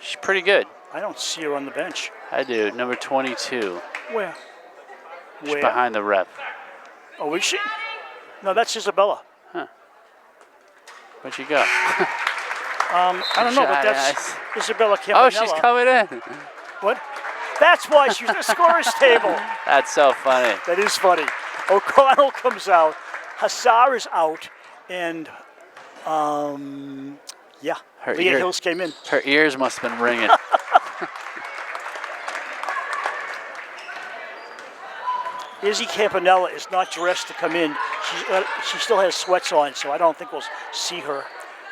She's pretty good. I don't see her on the bench. I do. Number 22. Where? She's Where? behind the rep. Oh, is she? No, that's Isabella. Where'd she go? I don't know, but that's Isabella Campanella. Oh, she's coming in. What? That's why she's at the scorer's table. That's so funny. That is funny. O'Connell comes out. Hassar is out. And, yeah, Leah Hills came in. Her ears must have been ringing. Izzy Campanella is not dressed to come in. She still has sweats on, so I don't think we'll see her.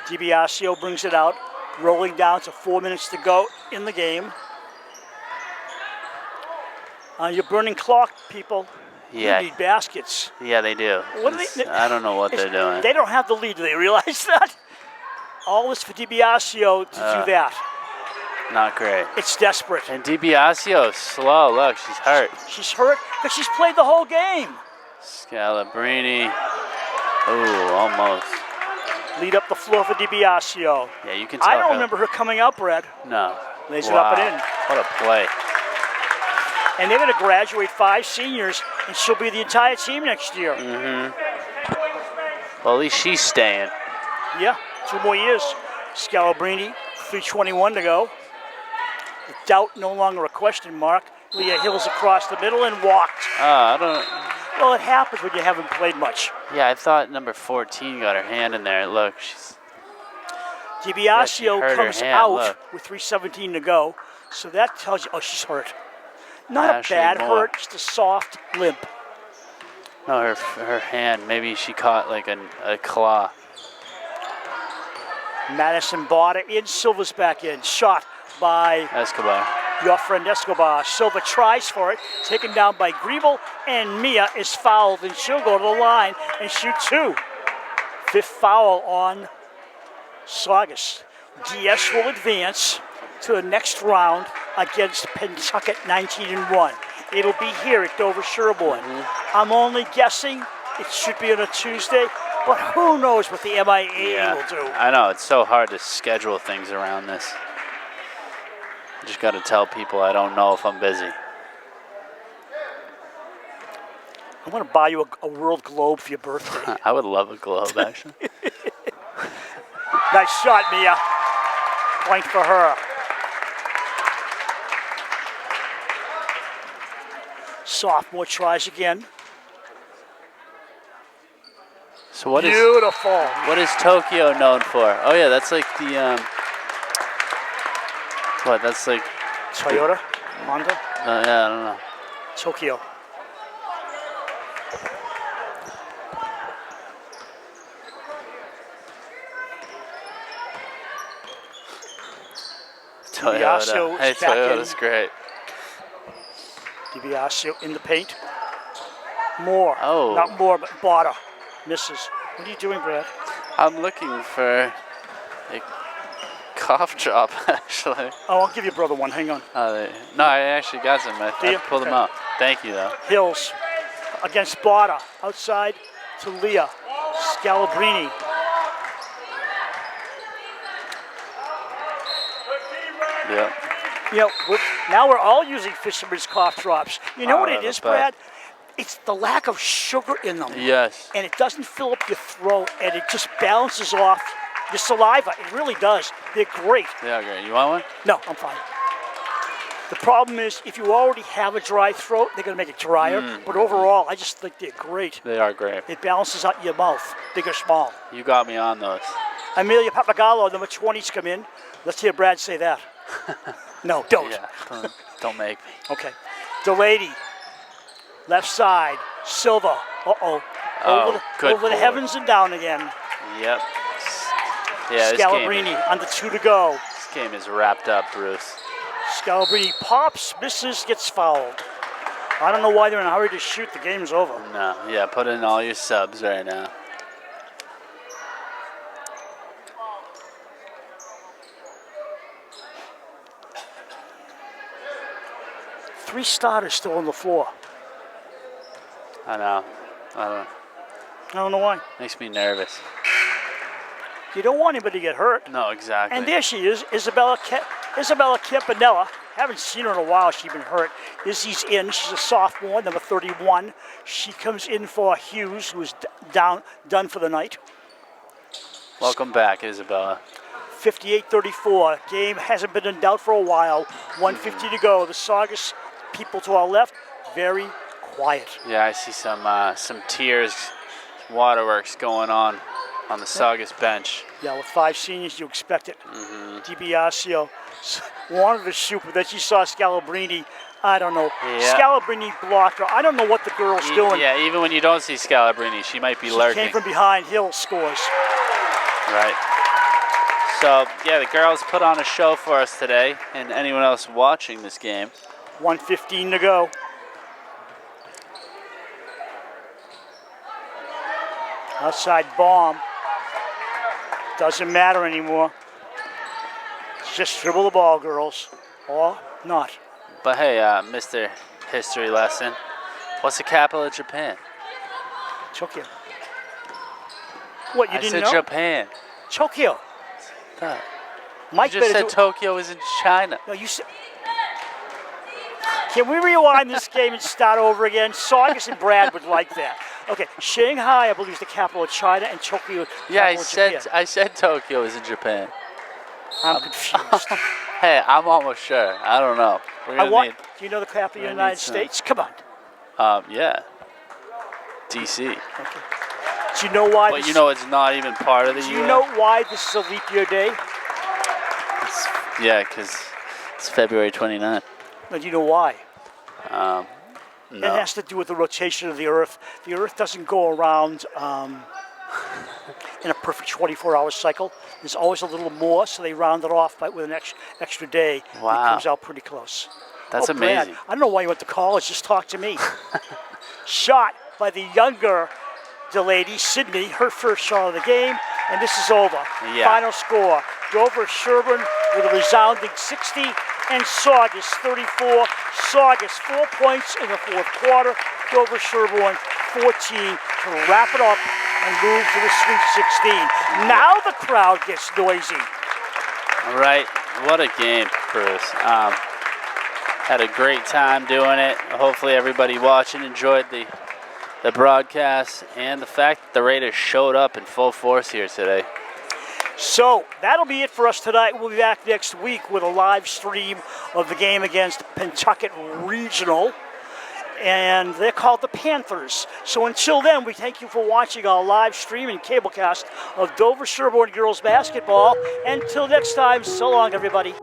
DiBiasio brings it out, rolling down to 4 minutes to go in the game. You're burning clock, people. Yeah. You need baskets. Yeah, they do. What do they, I don't know what they're doing. They don't have the lead. Do they realize that? All this for DiBiasio to do that. Not great. It's desperate. And DiBiasio is slow. Look, she's hurt. She's hurt because she's played the whole game. Scalabrini. Ooh, almost. Lead up the floor for DiBiasio. Yeah, you can tell. I don't remember her coming out, Brad. No. Lays it up and in. What a play. And they're going to graduate 5 seniors, and she'll be the entire team next year. Well, at least she's staying. Yeah, 2 more years. Scalabrini, 3:21 to go. The doubt no longer a question mark. Leah Hills across the middle and walked. I don't. Well, it happens when you haven't played much. Yeah, I thought number 14 got her hand in there. Look, she's. DiBiasio hurt her comes hand, out look. with 3:17 to go, so that tells you, oh, she's hurt. Not Ashley a bad Moore. hurt, just a soft limp. No, her hand. Maybe she caught like a claw. Madison Botta in, Silva's back in. Shot by Escobar. your friend Escobar. Silva tries for it, taken down by Griebel, and Mia is fouled, and she'll go to the line and shoot 2. 5th foul on Saugus. DS will advance to the next round against Pentucket 19-1. It'll be here at Dover-Sherborn. I'm only guessing it should be on a Tuesday, but who knows what the MIA will do. I know, it's so hard to schedule things around this. I just got to tell people I don't know if I'm busy. I'm going to buy you a world globe for your birthday. I would love a globe, actually. Nice shot, Mia. Point for her. Sophomore tries again. So what is Beautiful. what is Tokyo known for? Oh yeah, that's like the what? That's like Toyota, Honda, yeah, I don't know. Tokyo. DiBiasio Toyota. Hey, is back Toyota's in. great. DiBiasio in the paint. Moore. Oh. Not Moore, but Botta. Misses. What are you doing, Brad? I'm looking for a cough drop, actually. Oh, I'll give your brother one. Hang on. No, I actually got some. I Do you? pulled them Okay. out. Thank you, though. Hills against Botta. Outside to Leah. Scalabrini. Yep. You know, now we're all using Fisherman's cough drops. You know what it is, but- Brad? It's the lack of sugar in them. Yes. And it doesn't fill up your throat, and it just balances off your saliva. It really does. They're great. Yeah, great. You want one? No, I'm fine. The problem is, if you already have a dry throat, they're going to make it drier. But overall, I just think they're great. They are great. It balances out your mouth, big or small. You got me on those. Amelia Papagallo, number 20's come in. Let's hear Brad say that. No, don't. Yeah. Don't make me. Okay. Delaney, left side. Silva. Uh-oh. Oh, good over the board. heavens and down again. Yep. Yeah, Scalabrini under 2 to go. This game is wrapped up, Bruce. Scalabrini pops, misses, gets fouled. I don't know why they're in a hurry to shoot. The game's over. No, yeah, put in all your subs right now. 3 starters still on the floor. I know. I I don't know why. makes me nervous. You don't want anybody to get hurt. No, exactly. And there she is, Isabella Campanella. Haven't seen her in a while. She's been hurt. Izzy's in. She's a sophomore, number 31. She comes in for Hughes, who's done for the night. Welcome back, Isabella. 58-34. Game hasn't been in doubt for a while. 1:50 to go. The Saugus people to our left, very quiet. Yeah, I see some tears, waterworks going on the Saugus bench. Yeah, with 5 seniors, you expect it. DiBiasio wanted to shoot, but then she saw Scalabrini. I don't know. Yeah. Scalabrini blocked her. I don't know what the girl's doing. Yeah, even when you don't see Scalabrini, she might be lurking. Came from behind. Hill scores. Right. So, yeah, the girls put on a show for us today, and anyone else watching this game. 1:15 to go. Outside bomb. Doesn't matter anymore. Just dribble the ball, girls. Or not. But hey, Mr. History Lesson, what's the capital of Japan? Tokyo. What, you I didn't said know? Japan. Tokyo. Huh. Mike You just better said Tokyo is in China. No, you said. Can we rewind this game and start over again? Saugus and Brad would like that. Okay, Shanghai, I believe, is the capital of China, and Tokyo. Yeah, capital of Japan. I said Tokyo is in Japan. I'm confused. Hey, I'm almost sure. I don't know. We're gonna Do you know the capital of the we're gonna United need some- States? Come on. yeah. DC. Okay. Do you know why? But you know it's not even part of the Do U.S. you know why this is a leap year day? Yeah, because it's February 29th. No, do you know why? No. It has to do with the rotation of the Earth. The Earth doesn't go around in a perfect 24-hour cycle. There's always a little more, so they round it off with an extra day. Wow. It comes out pretty close. That's Brad, amazing. I don't know why you went to college. Just talk to me. Shot by the younger lady, Sydney, her first shot of the game, and this is over. Yeah. Final score, Dover-Sherborn with a resounding 60 and Saugus 34. Saugus 4 points in the fourth quarter. Dover-Sherborn 14 to wrap it up and move to the Sweet 16. Now the crowd gets noisy. All right. What a game, Bruce. Had a great time doing it. Hopefully everybody watching enjoyed the broadcast and the fact that the Raiders showed up in full force here today. So that'll be it for us tonight. We'll be back next week with a live stream of the game against Pentucket Regional. And they're called the Panthers. So until then, we thank you for watching our live stream and cablecast of Dover-Sherborn girls basketball. Until next time, so long, everybody.